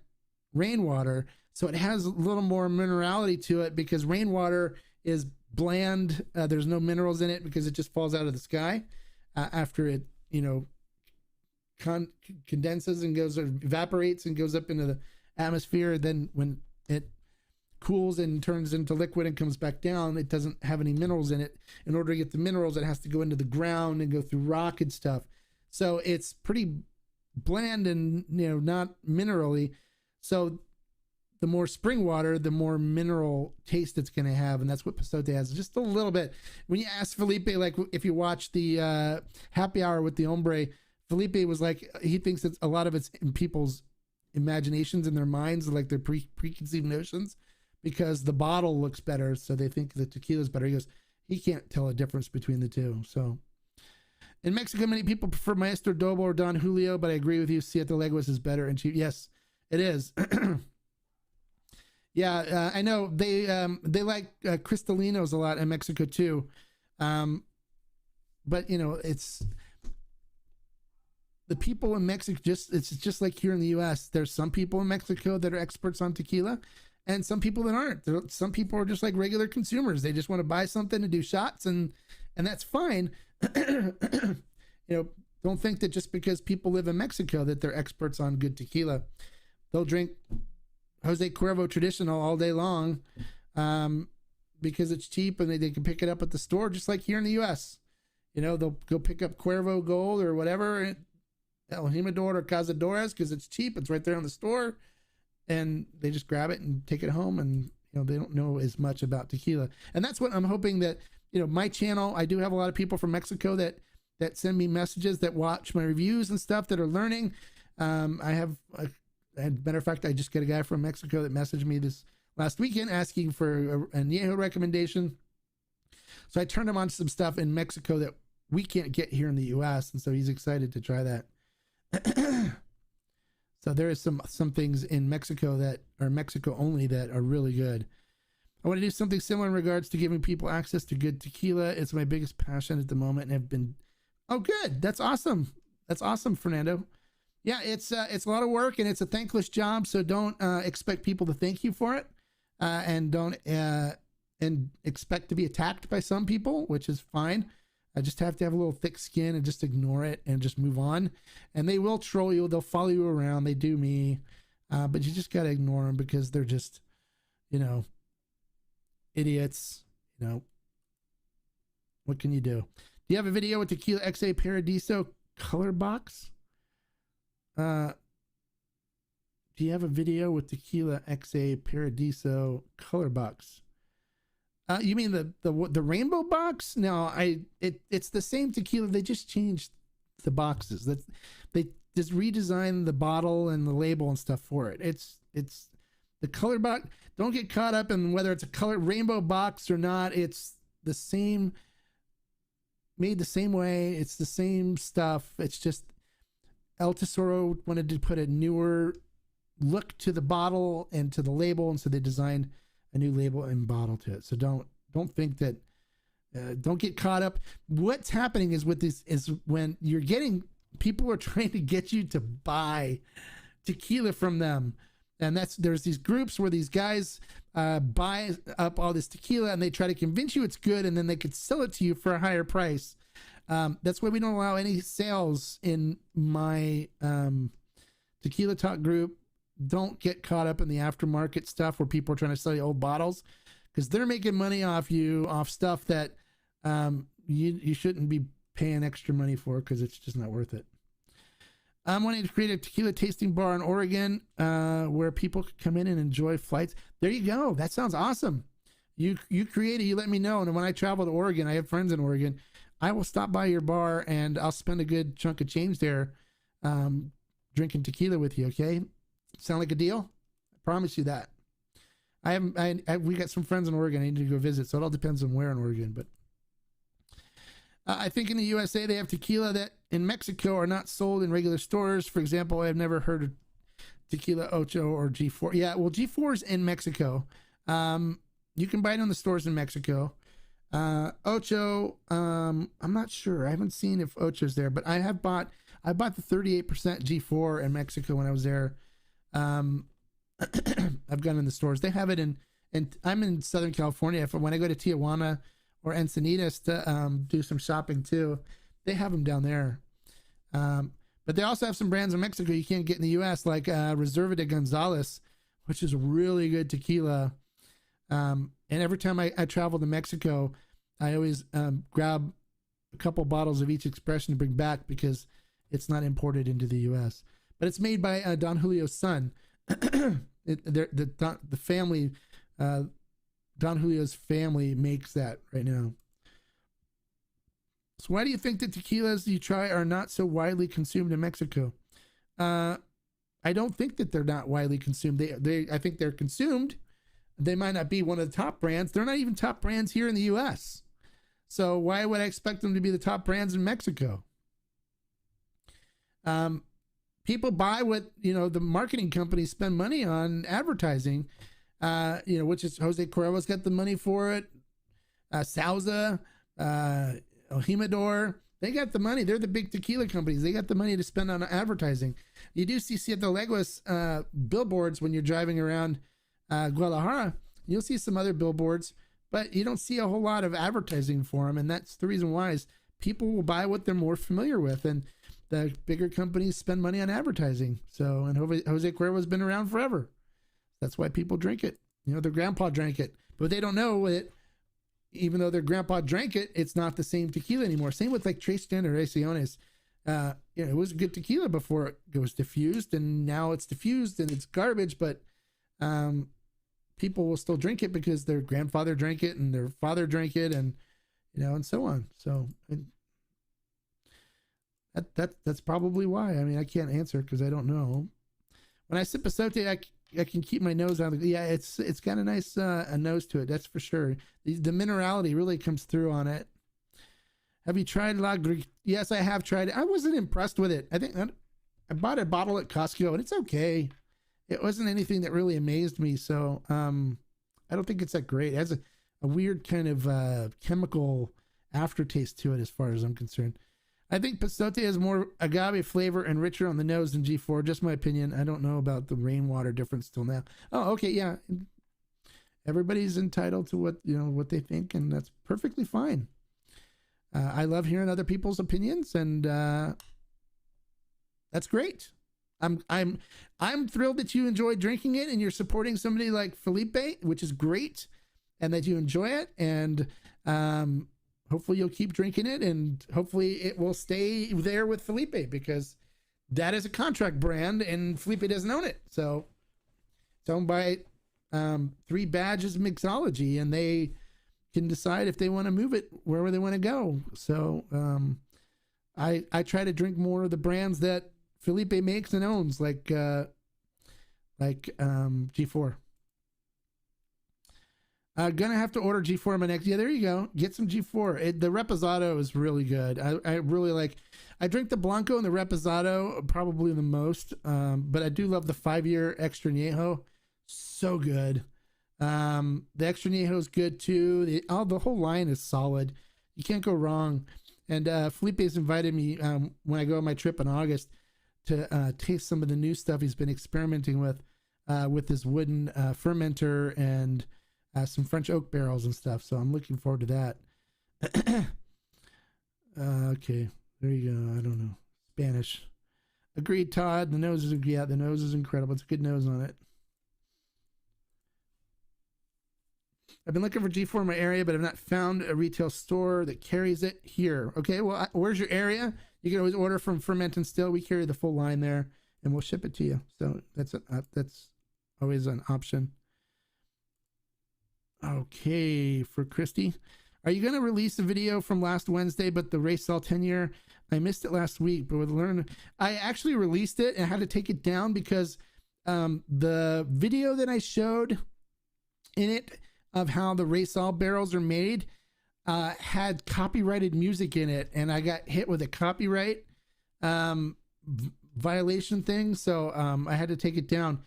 rainwater. So it has a little more minerality to it because rainwater is bland. There's no minerals in it because it just falls out of the sky after it, condenses and evaporates and goes up into the atmosphere. Then when it cools and turns into liquid and comes back down, it doesn't have any minerals in it. In order to get the minerals, it has to go into the ground and go through rock and stuff. So it's pretty bland and not minerally. So the more spring water, the more mineral taste it's going to have, and that's what Pasote has, just a little bit. When you ask Felipe, like if you watch the Happy Hour with the Hombre, Felipe was like, he thinks that a lot of it's in people's imaginations in their minds, like their preconceived notions, because the bottle looks better, so they think the tequila is better. He goes, he can't tell a difference between the two. So in Mexico, many people prefer Maestro Doble or Don Julio, but I agree with you. Siete Leguas is better and cheap. Yes, it is. Yeah, I know they like Cristalinos a lot in Mexico too, but it's the people in Mexico. It's just like here in the U.S. There's some people in Mexico that are experts on tequila, and some people that aren't. Some people are just like regular consumers. They just want to buy something to do shots, and that's fine. Don't think that just because people live in Mexico that they're experts on good tequila. They'll drink Jose Cuervo Traditional all day long because it's cheap and they can pick it up at the store, just like here in the U.S. They'll go pick up Cuervo Gold or whatever, El Jimador or Cazadores, because it's cheap. It's right there in the store, and they just grab it and take it home, and they don't know as much about tequila. And that's what I'm hoping that my channel. I do have a lot of people from Mexico that send me messages, that watch my reviews and stuff, that are learning. And matter of fact, I just got a guy from Mexico that messaged me this last weekend asking for a Añejo recommendation. So I turned him on to some stuff in Mexico that we can't get here in the U.S. And so he's excited to try that. So there is some things in Mexico that are Mexico only that are really good. I want to do something similar in regards to giving people access to good tequila. It's my biggest passion at the moment, and have been. Oh, good. That's awesome. That's awesome, Fernando. Yeah, it's a lot of work, and it's a thankless job. So don't expect people to thank you for it, and don't and expect to be attacked by some people, which is fine. I just have to have a little thick skin and just ignore it and just move on. And they will troll you. They'll follow you around. They do me, but you just gotta ignore them because they're just, idiots. What can you do? Do you have a video with Tequila XA Paradiso color box? Do you have a video with Tequila XA Paradiso color box? You mean the rainbow box? No, it's the same tequila. They just changed the boxes. They just redesigned the bottle and the label and stuff for it. It's the color box. Don't get caught up in whether it's a color rainbow box or not. It's the same, made the same way. It's the same stuff. It's just El Tesoro wanted to put a newer look to the bottle and to the label, and so they designed a new label and bottle to it. So don't think that, don't get caught up. What's happening is with this is when you're getting, people are trying to get you to buy tequila from them. And there's these groups where these guys buy up all this tequila and they try to convince you it's good, and then they could sell it to you for a higher price. That's why we don't allow any sales in my Tequila Talk group don't get caught up in the aftermarket stuff where people are trying to sell you old bottles, because they're making money off you, off stuff that you shouldn't be paying extra money for, because it's just not worth it. I'm wanting to create a tequila tasting bar in Oregon where people can come in and enjoy flights. There you go. That sounds awesome. You create it, you let me know. And when I travel to Oregon, I have friends in Oregon, I will stop by your bar and I'll spend a good chunk of change there drinking tequila with you, okay? Sound like a deal? I promise you that. We got some friends in Oregon I need to go visit, so it all depends on where in Oregon. But I think in the USA they have tequila that in Mexico are not sold in regular stores. For example, I've never heard of Tequila Ocho or G4. Yeah, well, G4 is in Mexico. You can buy it in the stores in Mexico. Ocho, I'm not sure. I haven't seen if Ocho's there, but I bought the 38% G4 in Mexico when I was there. I've gone in the stores. They have it and I'm in Southern California. When I go to Tijuana or Encinitas to do some shopping too, they have them down there. But they also have some brands in Mexico you can't get in the US, like Reserva de Gonzales, which is really good tequila. And every time I travel to Mexico, I always grab a couple bottles of each expression to bring back because it's not imported into the US. But it's made by Don Julio's son. The family, Don Julio's family makes that right now. So why do you think the tequilas you try are not so widely consumed in Mexico? I don't think that they're not widely consumed. I think they're consumed. They might not be one of the top brands. They're not even top brands here in the US. So why would I expect them to be the top brands in Mexico? People buy what, the marketing companies spend money on advertising, which is Jose Cuervo's got the money for it. Sauza, Jimador, they got the money. They're the big tequila companies. They got the money to spend on advertising. You do see Siete Leguas billboards when you're driving around Guadalajara. You'll see some other billboards, but you don't see a whole lot of advertising for them. And that's the reason why is people will buy what they're more familiar with. And the bigger companies spend money on advertising. So, and Jose Cuervo's been around forever. That's why people drink it. Their grandpa drank it, but they don't know it. Even though their grandpa drank it, it's not the same tequila anymore. Same with like Tres Generaciones. It was good tequila before it was diffused, and now it's diffused and it's garbage, but people will still drink it because their grandfather drank it and their father drank it, and and so on. So that's probably why. I mean, I can't answer because I don't know. When I sip a sote, I can keep my nose out. Yeah, it's got a nice a nose to it. That's for sure. The minerality really comes through on it. Have you tried La Greek? Yes, I have tried it. I wasn't impressed with it. I think I bought a bottle at Costco and it's okay. It wasn't anything that really amazed me. So I don't think it's that great. It has a weird kind of chemical aftertaste to it as far as I'm concerned. I think Pasote has more agave flavor and richer on the nose than G4. Just my opinion. I don't know about the rainwater difference till now. Oh, okay, yeah. Everybody's entitled to what they think, and that's perfectly fine. I love hearing other people's opinions, and that's great. I'm thrilled that you enjoy drinking it and you're supporting somebody like Felipe, which is great, and that you enjoy it, and hopefully you'll keep drinking it, and hopefully it will stay there with Felipe, because that is a contract brand and Felipe doesn't own it. So it's owned by 3 Badges Mixology, and they can decide if they want to move it wherever they want to go. So I try to drink more of the brands that Felipe makes and owns, like G4. Gonna have to order G4 in my next. Yeah, there you go. Get some G4. The Reposado is really good. I really like. I drink the Blanco and the Reposado probably the most, but I do love the 5-year Extra Añejo. So good. The Extra Añejo is good too. The whole line is solid. You can't go wrong. And Felipe's invited me when I go on my trip in August to taste some of the new stuff he's been experimenting with his wooden fermenter and some French oak barrels and stuff. So I'm looking forward to that. Okay, there you go. I don't know. Spanish. Agreed, Todd. The nose is incredible. It's a good nose on it. I've been looking for G4 in my area, but I've not found a retail store that carries it here. Okay, well, where's your area? You can always order from Ferment and Still. We carry the full line there, and we'll ship it to you. So that's always an option. Okay, for Christy. Are you going to release a video from last Wednesday, but the Race All 10 year? I missed it last week, but I actually released it and had to take it down because the video that I showed in it of how the Race All barrels are made had copyrighted music in it, and I got hit with a copyright violation thing, so I had to take it down.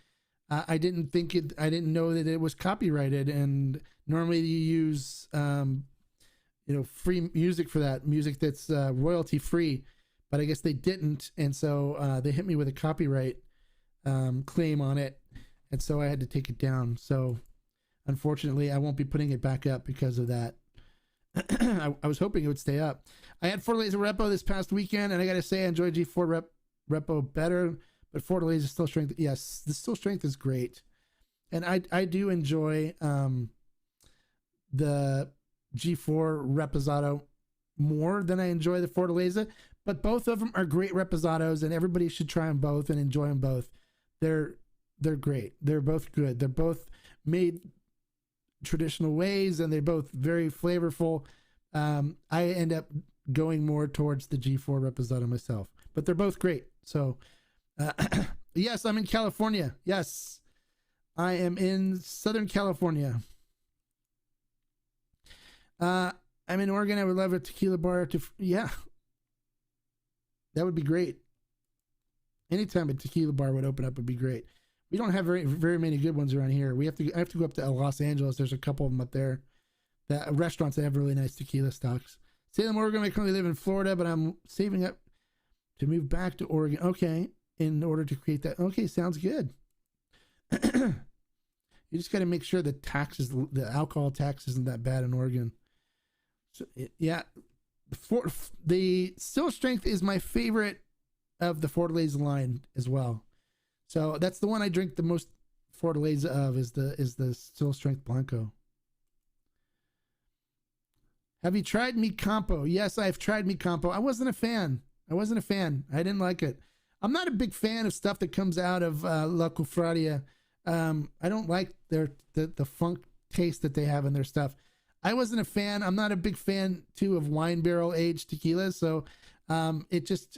I didn't know that it was copyrighted, and normally you use free music for that, music that's royalty free, but I guess they didn't, and so they hit me with a copyright claim on it, and so I had to take it down. So unfortunately, I won't be putting it back up because of that. I was hoping it would stay up. I had Fortaleza Repo this past weekend, and I gotta say I enjoyed G4 Repo better, but Fortaleza Still Strength, yes, the Still Strength is great, and I do enjoy the G4 Reposado more than I enjoy the Fortaleza, but both of them are great reposados, and everybody should try them both and enjoy them both. They're great. They're both good. They're both made traditional ways, and they're both very flavorful. I end up going more towards the G4 Reposado myself, but they're both great. So yes, I'm in California. Yes, I am in Southern California. I'm in Oregon. I would love a tequila bar yeah, that would be great. Anytime a tequila bar would open up would be great. We don't have very many good ones around here. I have to go up to Los Angeles. There's a couple of them up there. The restaurants that have really nice tequila stocks. Salem, Oregon. I currently live in Florida, but I'm saving up to move back to Oregon. Okay, in order to create that. Okay, sounds good. You just got to make sure the alcohol tax isn't that bad in Oregon. So yeah, the Still Strength is my favorite of the Fortaleza line as well. So that's the one I drink the most Fortaleza of is the Still Strength Blanco. Have you tried Mi Campo? Yes, I've tried Mi Campo. I wasn't a fan. I didn't like it. I'm not a big fan of stuff that comes out of La Cofradia. I don't like the funk taste that they have in their stuff. I wasn't a fan. I'm not a big fan too of wine barrel aged tequila. So it just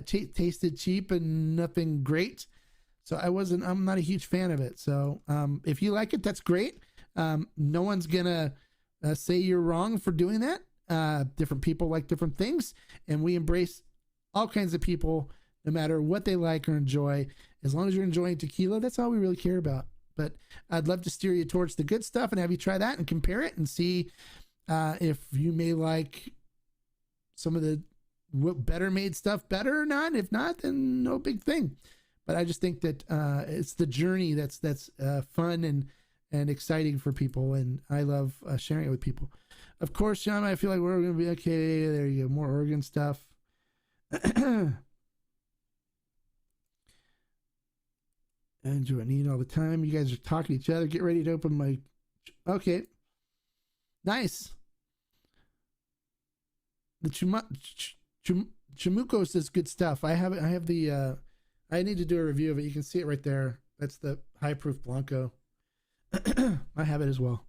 tasted cheap and nothing great. So I'm not a huge fan of it. So if you like it, that's great. No one's gonna say you're wrong for doing that. Different people like different things, and we embrace all kinds of people, no matter what they like or enjoy. As long as you're enjoying tequila, that's all we really care about. But I'd love to steer you towards the good stuff and have you try that and compare it and see if you may like some of the better made stuff better or not. If not, then no big thing. But I just think that it's the journey that's fun and exciting for people, and I love sharing it with people. Of course, John, I feel like we're going to be okay. There you go, more Oregon stuff. And you need all the time. You guys are talking to each other. Get ready to open my. Okay, nice. The Chamucos is good stuff. I have the. I need to do a review of it. You can see it right there. That's the high proof Blanco. I have it as well.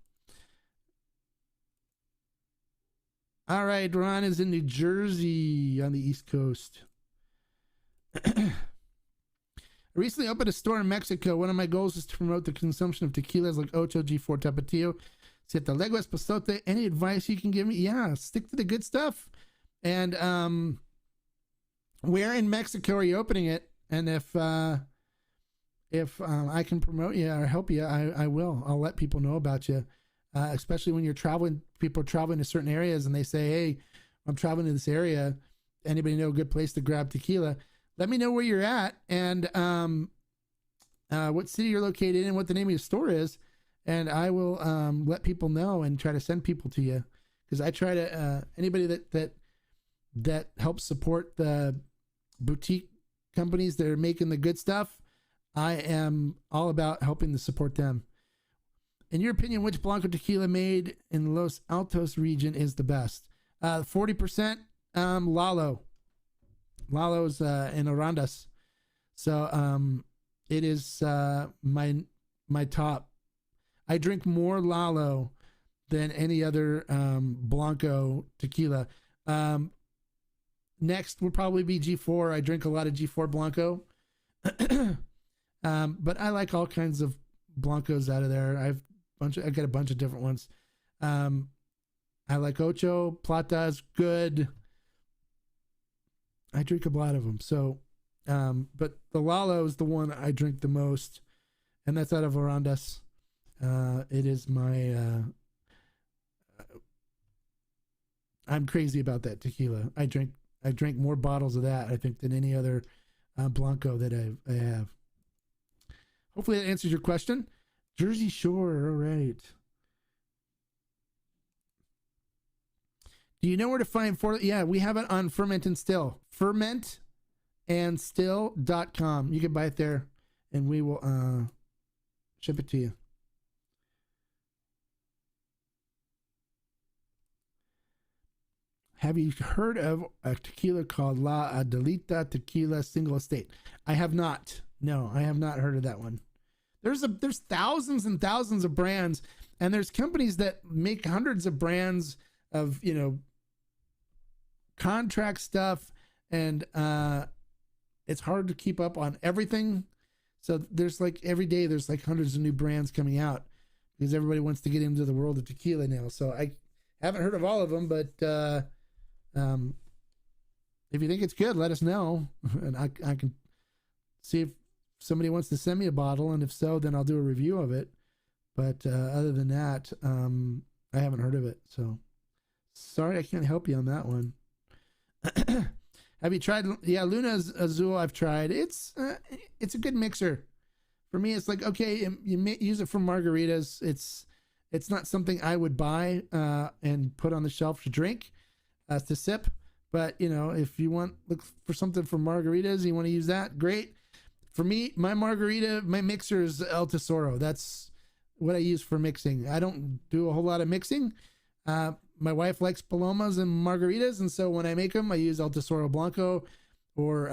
All right, Ron is in New Jersey on the East Coast. I recently opened a store in Mexico. One of my goals is to promote the consumption of tequilas like Ocho, G4 Tapatio, Siete Leguas, Pasote. Any advice you can give me? Yeah, stick to the good stuff. And where in Mexico are you opening it? And if I can promote you or help you, I will. I'll let people know about you, especially when you're traveling. People are traveling to certain areas and they say, hey, I'm traveling to this area. Anybody know a good place to grab tequila? Let me know where you're at and what city you're located in and what the name of your store is. And I will let people know and try to send people to you. Because I try to, anybody that helps support the boutique companies that are making the good stuff, I am all about helping to support them. In your opinion, which Blanco tequila made in Los Altos region is the best? 40% Lalo. Lalo's in Arandas. So it is my top. I drink more Lalo than any other Blanco tequila. Next will probably be G4. I drink a lot of G4 Blanco. But I like all kinds of Blancos out of there. I got a bunch of different ones. I like Ocho, Plata is good. I drink a lot of them. So, but the Lalo is the one I drink the most, and that's out of Arandas. It is my. I'm crazy about that tequila. I drank more bottles of that, I think, than any other Blanco that I have. Hopefully that answers your question. Jersey Shore, all right. Do you know where to find yeah, we have it on Ferment and Still. Fermentandstill.com. You can buy it there, and we will ship it to you. Have you heard of a tequila called La Adelita Tequila Single Estate? I have not. No, I have not heard of that one. There's thousands and thousands of brands, and there's companies that make hundreds of brands of, contract stuff, and it's hard to keep up on everything. So there's every day there's hundreds of new brands coming out because everybody wants to get into the world of tequila now. So I haven't heard of all of them, but if you think it's good, let us know, and I can see if somebody wants to send me a bottle, and if so, then I'll do a review of it. But other than that, I haven't heard of it, so sorry I can't help you on that one. Have you tried? Yeah, Luna Azul I've tried. It's a good mixer. For me, it's okay, you may use it for margaritas. It's not something I would buy and put on the shelf to drink, to sip. But if you look for something for margaritas, you want to use that, great. For me, my mixer is El Tesoro. That's what I use for mixing. I don't do a whole lot of mixing. My wife likes palomas and margaritas, and so when I make them, I use El Tesoro Blanco or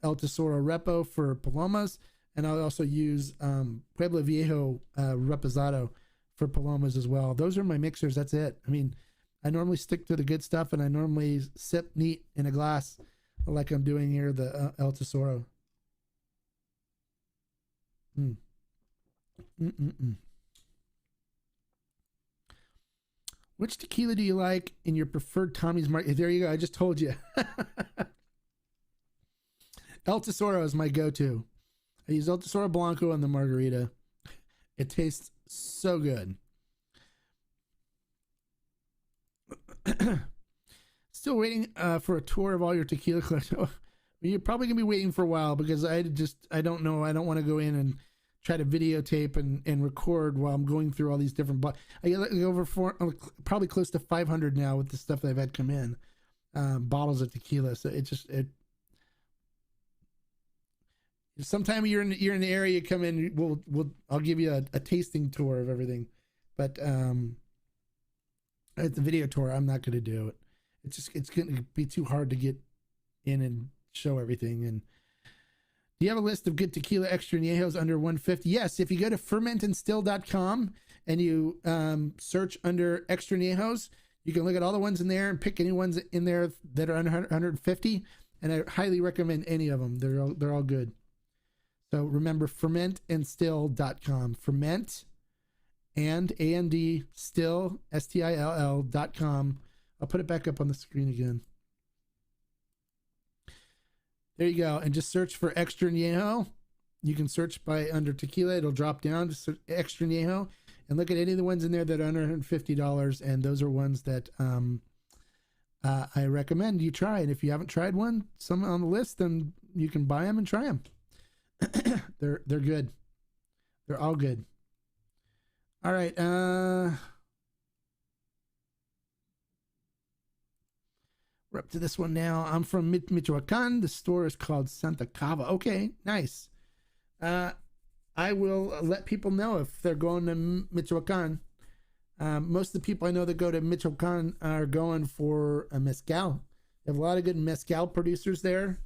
El Tesoro Repo for palomas, and I'll also use Pueblo Viejo Reposado for palomas as well. Those are my mixers. That's it. I mean, I normally stick to the good stuff, and I normally sip neat in a glass like I'm doing here, the El Tesoro. Which tequila do you like in your preferred Tommy's Market? There you go. I just told you. El Tesoro is my go-to. I use El Tesoro Blanco on the margarita. It tastes so good. Still waiting for a tour of all your tequila collection. Oh, you're probably gonna be waiting for a while because I don't know. I don't want to go in and try to videotape and record while I'm going through all these different I get over probably close to 500 now with the stuff that I've had come in, bottles of tequila. So sometime you're in the area, you come in, I'll give you a tasting tour of everything. But at the video tour, I'm not going to do it. It's going to be too hard to get in and show everything. And do you have a list of good tequila extra añejos under 150? Yes. If you go to fermentandstill.com and you search under extra añejos, you can look at all the ones in there and pick any ones in there that are under 150. And I highly recommend any of them. They're all good. So remember, fermentandstill.com. Ferment and still still.com. I'll put it back up on the screen again. There you go. And just search for extra añejo. You can search by under tequila. It'll drop down to search extra añejo and look at any of the ones in there that are under $150. And those are ones that I recommend you try. And if you haven't tried one, some on the list, then you can buy them and try them. They're good. They're all good. All right. We're We're up to this one now. I'm from Michoacan. The store is called Santa Cava. Okay, nice. I will let people know if they're going to Michoacan. Most of the people I know that go to Michoacan are going for a mezcal. They have a lot of good mezcal producers there.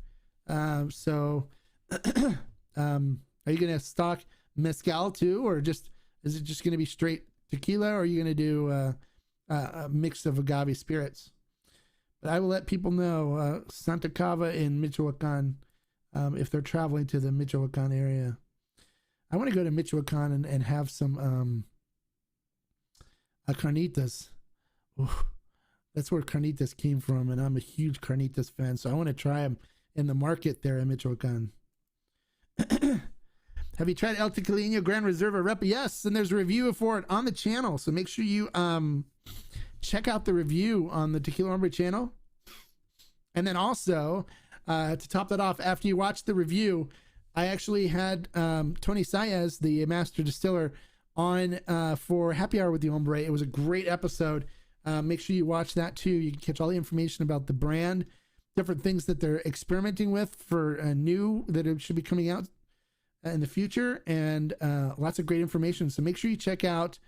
So are you going to stock mezcal too, or is it just going to be straight tequila, or are you going to do a mix of agave spirits? But I will let people know Santa Cava in Michoacan if they're traveling to the Michoacan area. I want to go to Michoacan and have some carnitas. Ooh, that's where carnitas came from, and I'm a huge carnitas fan, so I want to try them in the market there in Michoacan. Have you tried El Tequilino Gran Reserva Repa? Yes, and there's a review for it on the channel, so make sure you check out the review on the Tequila Hombre channel. And then also, to top that off, after you watch the review, I actually had Tony Saez, the master distiller, on for Happy Hour with the Hombre. It was a great episode. Make sure you watch that too. You can catch all the information about the brand, different things that they're experimenting with for new that it should be coming out in the future, and lots of great information. So make sure you check out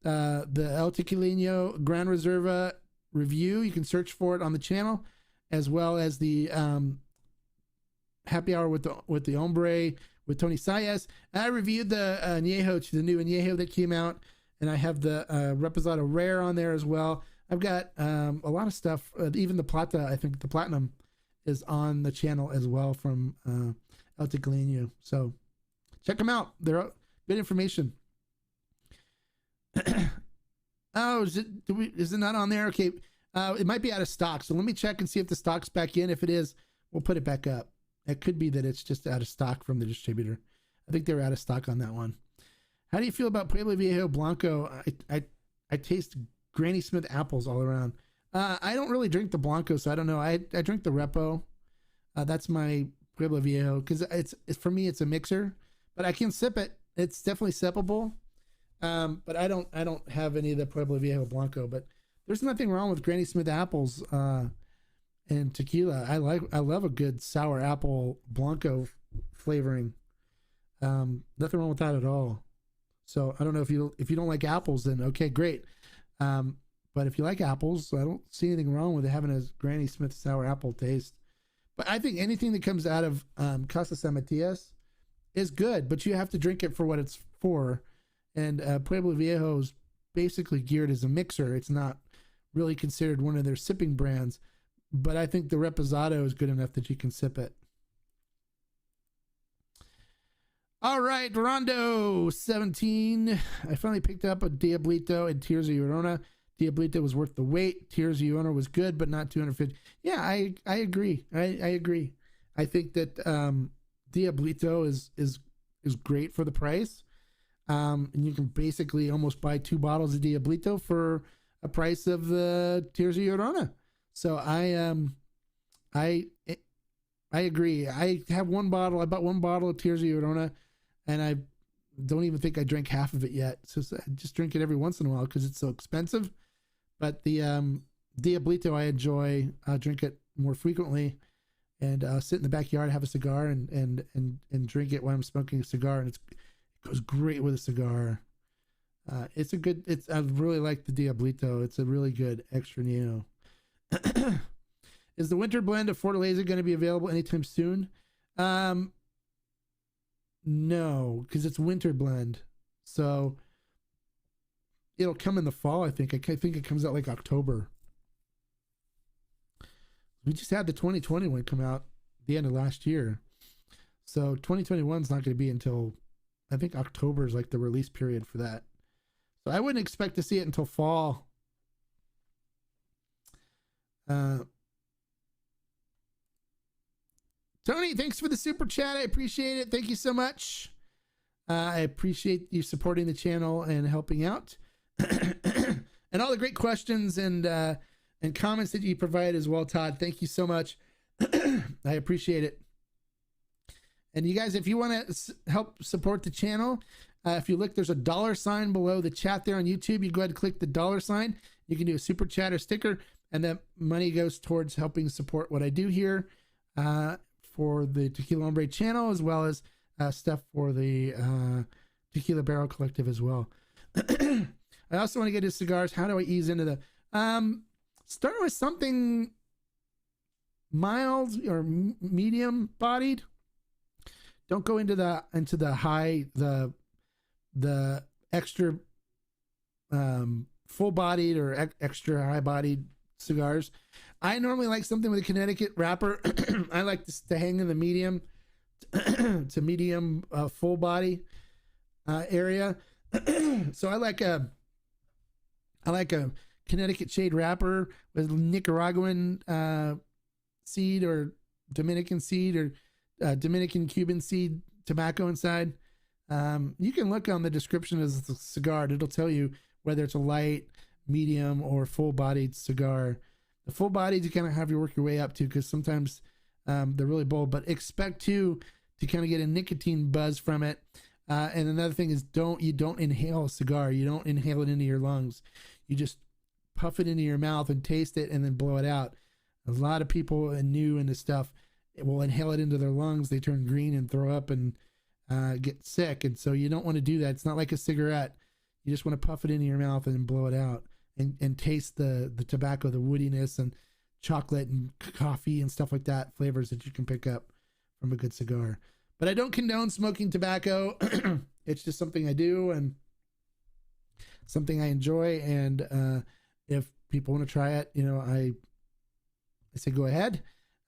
the El Tequilino Gran Reserva review. You can search for it on the channel, as well as the Happy Hour with the Hombre with Tony Saez. And I reviewed the Añejo, the new Añejo that came out, and I have the Reposado Rare on there as well. I've got a lot of stuff, even the Plata, I think the Platinum is on the channel as well from El Tequilino. So check them out. They're good information. Oh, is it not on there? Okay. It might be out of stock. So let me check and see if the stock's back in. If it is, we'll put it back up. It could be that it's just out of stock from the distributor. I think they're out of stock on that one. How do you feel about Pueblo Viejo Blanco? I taste Granny Smith apples all around. I don't really drink the Blanco, so I don't know. I drink the Repo. That's my Pueblo Viejo, because it's for me it's a mixer, but I can sip it. It's definitely sippable. But I don't have any of the Pueblo Viejo Blanco. But there's nothing wrong with Granny Smith apples and tequila. I love a good sour apple Blanco flavoring. Nothing wrong with that at all. So I don't know if you don't like apples, then okay, great. But if you like apples, I don't see anything wrong with it having a Granny Smith sour apple taste. But I think anything that comes out of Casa San Matias is good, but you have to drink it for what it's for. And Pueblo Viejo is basically geared as a mixer. It's not really considered one of their sipping brands, but I think the Reposado is good enough that you can sip it. All right, Rondo 17. I finally picked up a Diablito and Tears of Llorona. Diablito was worth the wait. Tears of Llorona was good, but not 250. Yeah, I agree. I agree. I think that Diablito is great for the price. And you can basically almost buy 2 bottles of Diablito for a price of the Tears of Llorona. So I agree. I have 1 bottle. I bought 1 bottle of Tears of Llorona, and I don't even think I drank half of it yet. So I just drink it every once in a while because it's so expensive. But the Diablito I enjoy. I drink it more frequently, and sit in the backyard, have a cigar, and drink it while I'm smoking a cigar, and it goes great with a cigar. I really like the Diablito. It's a really good extra neo. Is the winter blend of Fortaleza going to be available anytime soon? No, because it's winter blend. So it'll come in the fall, I think. I think it comes out like October. We just had the 2020 one come out the end of last year. So 2021 is not going to be until, I think October is like the release period for that. So I wouldn't expect to see it until fall. Tony, thanks for the super chat. I appreciate it. Thank you so much. I appreciate you supporting the channel and helping out. And all the great questions and comments that you provide as well, Todd. Thank you so much. I appreciate it. And you guys, if you want to help support the channel, if you look, there's a $sign below the chat there on YouTube. You go ahead and click the $sign. You can do a super chat or sticker. and that money goes towards helping support what I do here for the Tequila Hombre channel, as well as stuff for the Tequila Barrel Collective as well. I also want to get into cigars. How do I ease into the start with something mild or medium bodied. Don't go into the high, the extra full bodied or extra high bodied cigars. I normally like something with a Connecticut wrapper. I like to hang in the medium to medium full body area. So I like a Connecticut shade wrapper with Nicaraguan seed or Dominican seed or Dominican Cuban seed tobacco inside. You can look on the description of the cigar. It'll tell you whether it's a light, medium, or full-bodied cigar. The full-bodied you kind of have to work your way up to, because sometimes they're really bold. But expect to kind of get a nicotine buzz from it. And another thing is you don't inhale a cigar. You don't inhale it into your lungs. You just puff it into your mouth and taste it and then blow it out. A lot of people new into stuff will inhale it into their lungs. They turn green and throw up and get sick. And so you don't want to do that. It's not like a cigarette. You just want to puff it into your mouth and blow it out and taste the tobacco, the woodiness and chocolate and coffee and stuff like that, flavors that you can pick up from a good cigar. But I don't condone smoking tobacco. It's just something I do and something I enjoy. And if people want to try it, I say go ahead.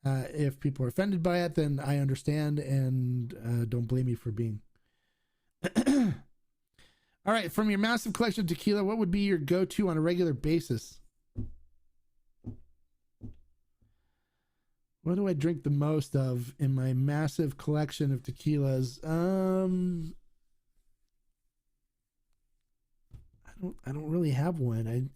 If people are offended by it, then I understand and don't blame me for being. All right, from your massive collection of tequila, what would be your go-to on a regular basis? What do I drink the most of in my massive collection of tequilas? I don't really have one.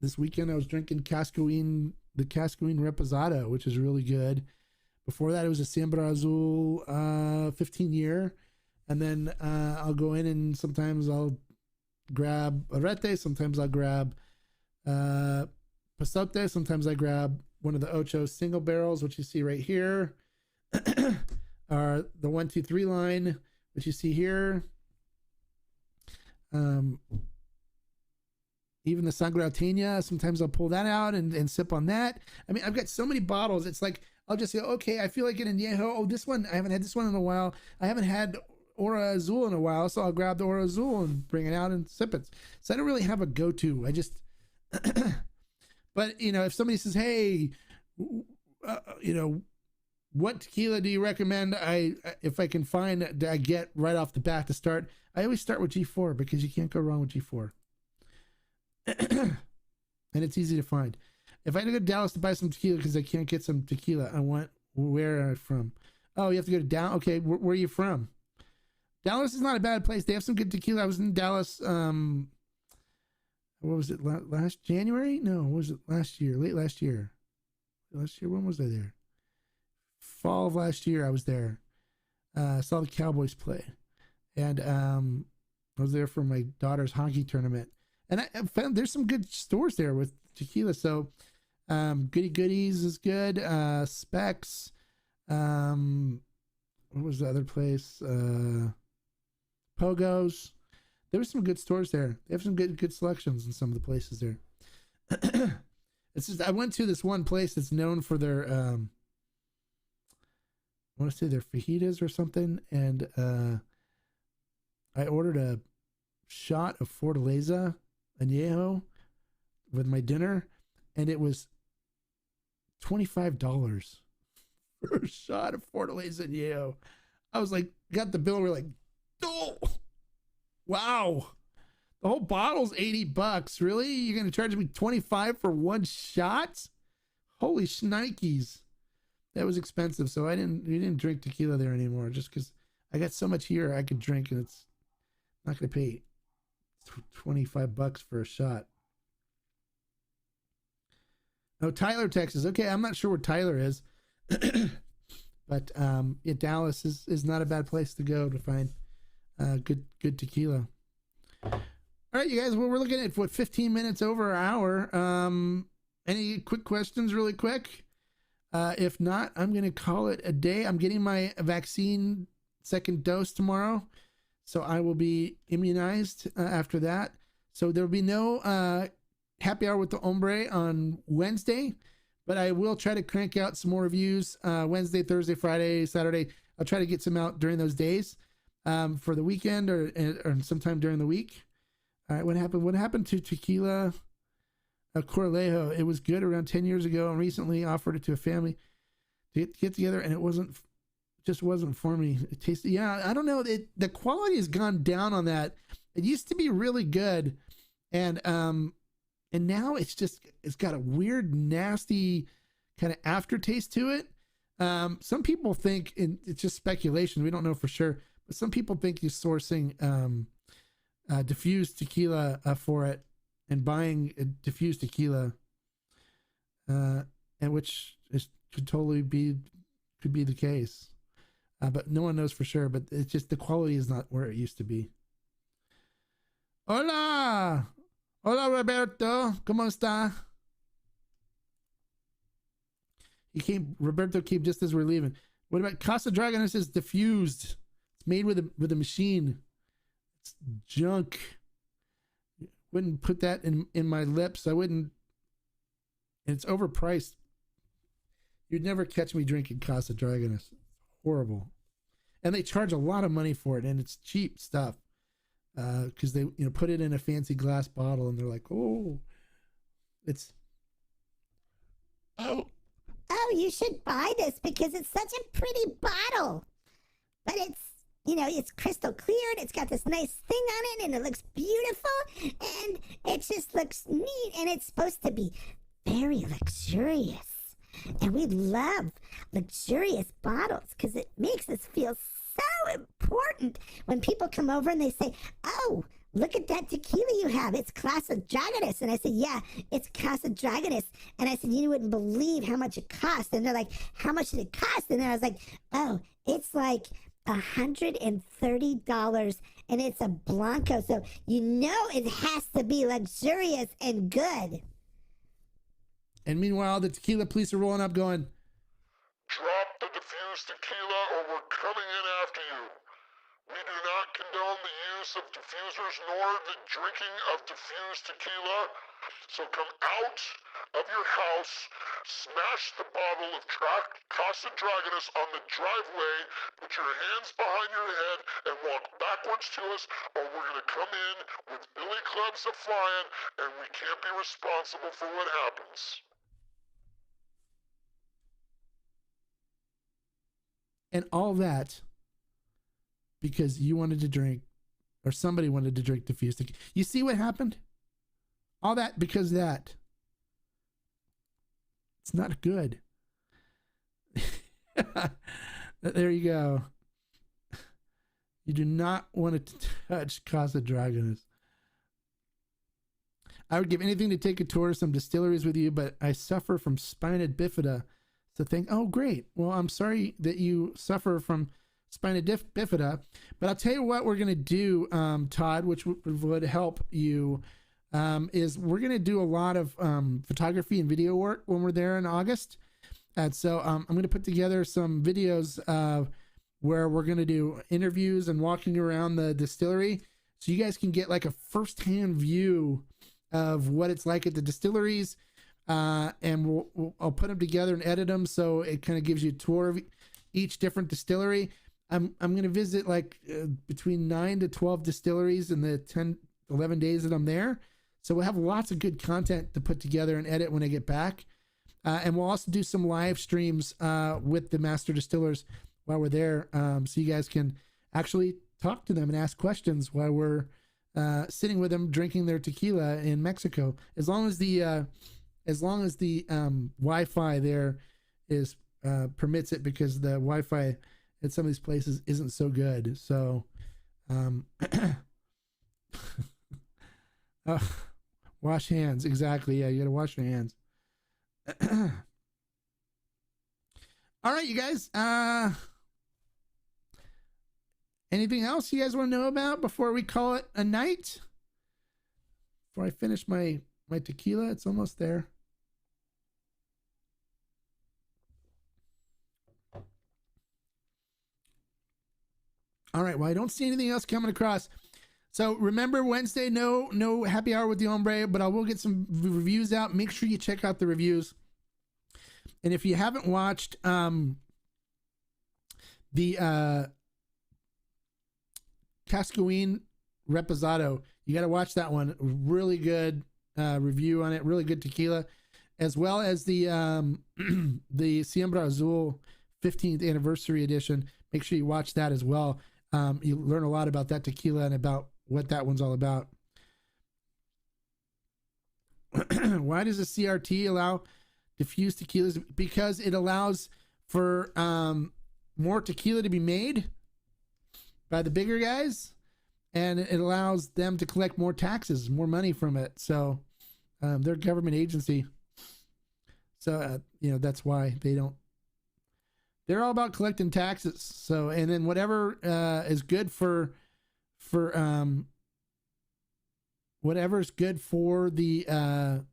This weekend I was drinking the Cascoine Reposado, which is really good. Before that, it was a Sambra Azul 15-year. And then I'll go in and sometimes I'll grab Arete. Sometimes I'll grab Pasote. Sometimes I grab one of the Ocho single barrels, which you see right here. Or the 1, 2, 3 line, which you see here. Even the Sangrauteña, sometimes I'll pull that out and sip on that. I mean, I've got so many bottles. It's like, I'll just say, okay, I feel like an añejo. Oh, this one, I haven't had this one in a while. I haven't had Ora Azul in a while, so I'll grab the Ora Azul and bring it out and sip it. So I don't really have a go-to. I just, but, if somebody says, hey, what tequila do you recommend if I can find, I get right off the bat to start, I always start with G4 because you can't go wrong with G4. And it's easy to find. If I had to go to Dallas to buy some tequila because I can't get some tequila, where am I from? Oh, you have to go to Dallas. Okay, where are you from? Dallas is not a bad place. They have some good tequila. I was in Dallas, what was it, last January? No, was it last year? Late last year. When was I there? Fall of last year, I was there. Saw the Cowboys play. And I was there for my daughter's hockey tournament. And I found there's some good stores there with tequila. So Goody Goodies is good. Specs. What was the other place? Pogo's. There were some good stores there. They have some good selections in some of the places there. It's just I went to this one place that's known for their I want to say their fajitas or something, and I ordered a shot of Fortaleza Añejo with my dinner, and it was $25 for a shot of Fortaleza Añejo. I was like, got the bill, we're like, oh, wow. The whole bottle's $80. Really? You're going to charge me $25 for one shot? Holy shnikes. That was expensive. So we didn't drink tequila there anymore just because I got so much here I could drink, and it's not going to pay $25 for a shot. Oh, Tyler, Texas. Okay, I'm not sure where Tyler is. But yeah, Dallas is not a bad place to go to find good tequila. All right, you guys. Well, we're looking at what 15 minutes over an hour. Any quick questions, really quick? If not, I'm gonna call it a day. I'm getting my vaccine second dose tomorrow, so I will be immunized after that. So there will be no happy hour with the hombre on Wednesday, but I will try to crank out some more reviews Wednesday, Thursday, Friday, Saturday. I'll try to get some out during those days for the weekend or sometime during the week. All right, what happened? What happened to Tequila Corlejo? It was good around 10 years ago, and recently offered it to a family to get together, and it just wasn't for me. It tasted, yeah, I don't know. The quality has gone down on that. It used to be really good, and now it's got a weird, nasty kind of aftertaste to it. Some people think, and it's just speculation, we don't know for sure, but some people think he's sourcing diffused tequila for it and buying diffused tequila, and which could be the case, but no one knows for sure. But it's just the quality is not where it used to be. Hola Roberto, ¿cómo está? Roberto came just as we're leaving. What about Casa Dragones is diffused? It's made with a machine. It's junk. Wouldn't put that in my lips. I wouldn't. And it's overpriced. You'd never catch me drinking Casa Dragones. Horrible. And they charge a lot of money for it, and it's cheap stuff. Because they put it in a fancy glass bottle, and they're like, oh, it's. Oh, you should buy this because it's such a pretty bottle. But it's crystal clear, and it's got this nice thing on it, and it looks beautiful, and it just looks neat, and it's supposed to be very luxurious. And we love luxurious bottles because it makes us feel so important when people come over and they say, oh, look at that tequila you have. It's Casa Dragones. And I said, yeah, it's Casa Dragones. And I said, you wouldn't believe how much it cost. And they're like, how much did it cost? And then I was like, oh, it's like $130, and it's a Blanco. So it has to be luxurious and good. And meanwhile, the tequila police are rolling up going, Drop the diffused tequila or we're coming in after you. We do not condone the use of diffusers nor the drinking of diffused tequila. So come out of your house, smash the bottle of Casa Dragones on the driveway, put your hands behind your head, and walk backwards to us, or we're going to come in with billy clubs a-flying, and we can't be responsible for what happens. and all that because you wanted to drink, or somebody wanted to drink diffused tequila. You see what happened? All that because that. It's not good. There you go. You do not want to touch Casa Dragones. I would give anything to take a tour of some distilleries with you, but I suffer from spina bifida. So think, oh, great. Well, I'm sorry that you suffer from spina bifida, but I'll tell you what we're going to do, Todd, which would help you, is we're going to do a lot of photography and video work when we're there in August. And so I'm going to put together some videos where we're going to do interviews and walking around the distillery, so you guys can get like a firsthand view of what it's like at the distilleries. And I'll put them together and edit them so it kind of gives you a tour of each different distillery. I'm going to visit like between 9 to 12 distilleries in the 11 days that I'm there. So we'll have lots of good content to put together and edit when I get back. And we'll also do some live streams with the master distillers while we're there, so you guys can actually talk to them and ask questions while we're sitting with them drinking their tequila in Mexico. As long as the Wi-Fi there is permits it, because the Wi-Fi at some of these places isn't so good. So wash hands. Exactly. Yeah, you got to wash your hands. All right, you guys. Anything else you guys want to know about before we call it a night? before I finish my tequila. It's almost there. All right. Well, I don't see anything else coming across. So remember, Wednesday, no happy hour with the hombre, but I will get some reviews out. Make sure you check out the reviews. And if you haven't watched the Cascoine Reposado, you got to watch that one. Really good review on it. Really good tequila, as well as the the Siembra Azul 15th anniversary edition. Make sure you watch that as well. You learn a lot about that tequila and about what that one's all about. Why does a CRT allow diffused tequilas? Because it allows for more tequila to be made by the bigger guys, and it allows them to collect more taxes, more money from it. So they're a government agency. So, that's why they're all about collecting taxes. So, and then whatever is good for whatever's good for the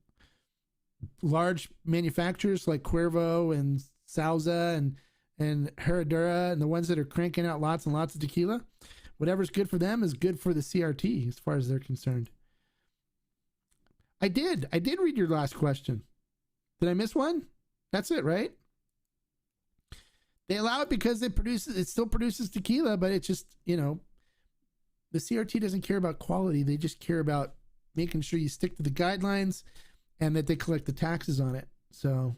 large manufacturers like Cuervo and Sauza and Herradura and the ones that are cranking out lots and lots of tequila, whatever's good for them is good for the CRT as far as they're concerned. I did read your last question. Did I miss one? That's it, right? They allow it because it still produces tequila, but it's just, the CRT doesn't care about quality. They just care about making sure you stick to the guidelines and that they collect the taxes on it. So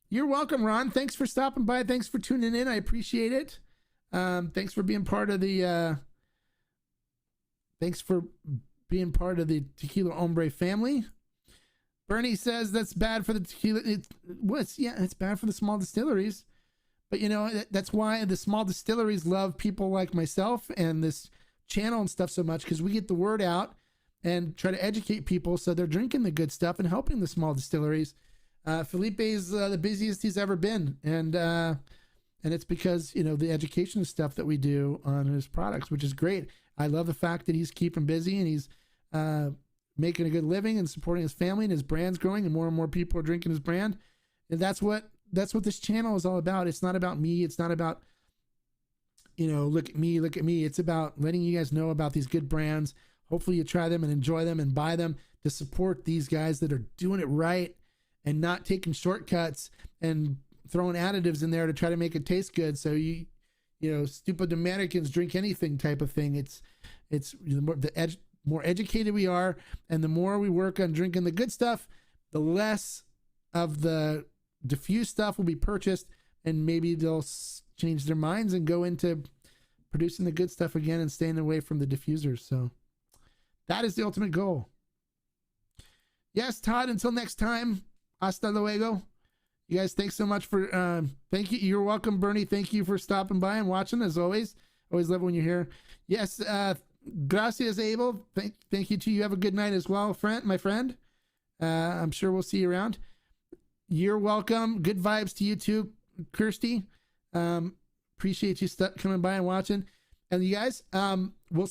you're welcome, Ron. Thanks for stopping by. Thanks for tuning in. I appreciate it. Thanks for being part of the Tequila Hombre family. Bernie says that's bad for the tequila. It's bad for the small distilleries. But that's why the small distilleries love people like myself and this channel and stuff so much, because we get the word out and try to educate people so they're drinking the good stuff and helping the small distilleries. Felipe's the busiest he's ever been, and it's because the education stuff that we do on his products, which is great. I love the fact that he's keeping busy and he's making a good living and supporting his family, and his brand's growing and more people are drinking his brand. And that's what this channel is all about. It's not about me. It's not about, look at me. It's about letting you guys know about these good brands. Hopefully you try them and enjoy them and buy them to support these guys that are doing it right and not taking shortcuts and throwing additives in there to try to make it taste good. So stupid Americans drink anything type of thing. It's the more educated we are, and the more we work on drinking the good stuff, the less of the diffused stuff will be purchased, and maybe they'll change their minds and go into producing the good stuff again and staying away from the diffusers. So that is the ultimate goal. Yes, Todd, until next time, hasta luego. You guys, thanks so much for thank you. You're welcome, Bernie. Thank you for stopping by and watching, as always. Always love when you're here. Yes, gracias, Abel. Thank you to you. Have a good night as well, my friend. I'm sure we'll see you around. You're welcome. Good vibes to you too, Kirsty. Appreciate you coming by and watching. And you guys, we'll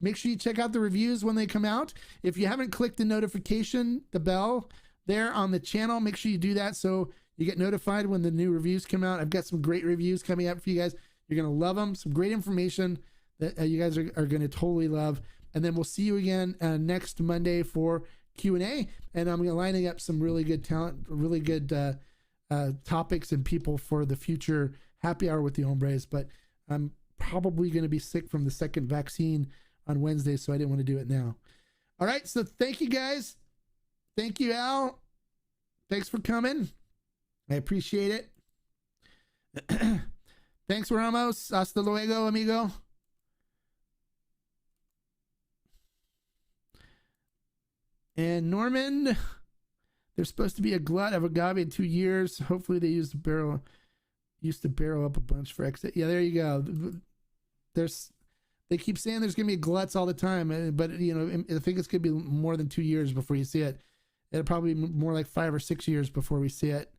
make sure you check out the reviews when they come out. If you haven't clicked the notification, the bell there on the channel, make sure you do that so you get notified when the new reviews come out. I've got some great reviews coming up for you guys. You're going to love them. Some great information that you guys are going to totally love. And then we'll see you again next Monday for Q&A, and I'm lining up some really good talent, really good topics and people for the future happy hour with the hombres. But I'm probably going to be sick from the second vaccine on Wednesday, so I didn't want to do it now. All right, so thank you guys. Thank you, Al. Thanks for coming. I appreciate it. Thanks, Ramos. Hasta luego, amigo. And Norman, there's supposed to be a glut of agave in 2 years. Hopefully they used to barrel up a bunch for exit. Yeah, there you go. They keep saying there's gonna be gluts all the time, but I think it's gonna be more than 2 years before you see it. It'll probably be more like 5 or 6 years before we see it,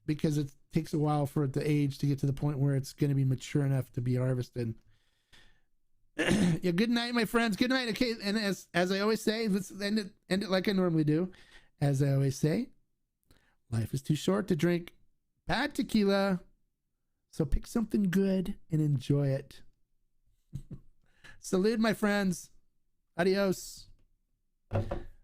because it takes a while for it to age to get to the point where it's gonna be mature enough to be harvested. Yeah, good night, my friends. Good night. Okay, and as I always say, let's end it like I normally do. As I always say, life is too short to drink bad tequila, so pick something good and enjoy it. Salute, my friends. Adios.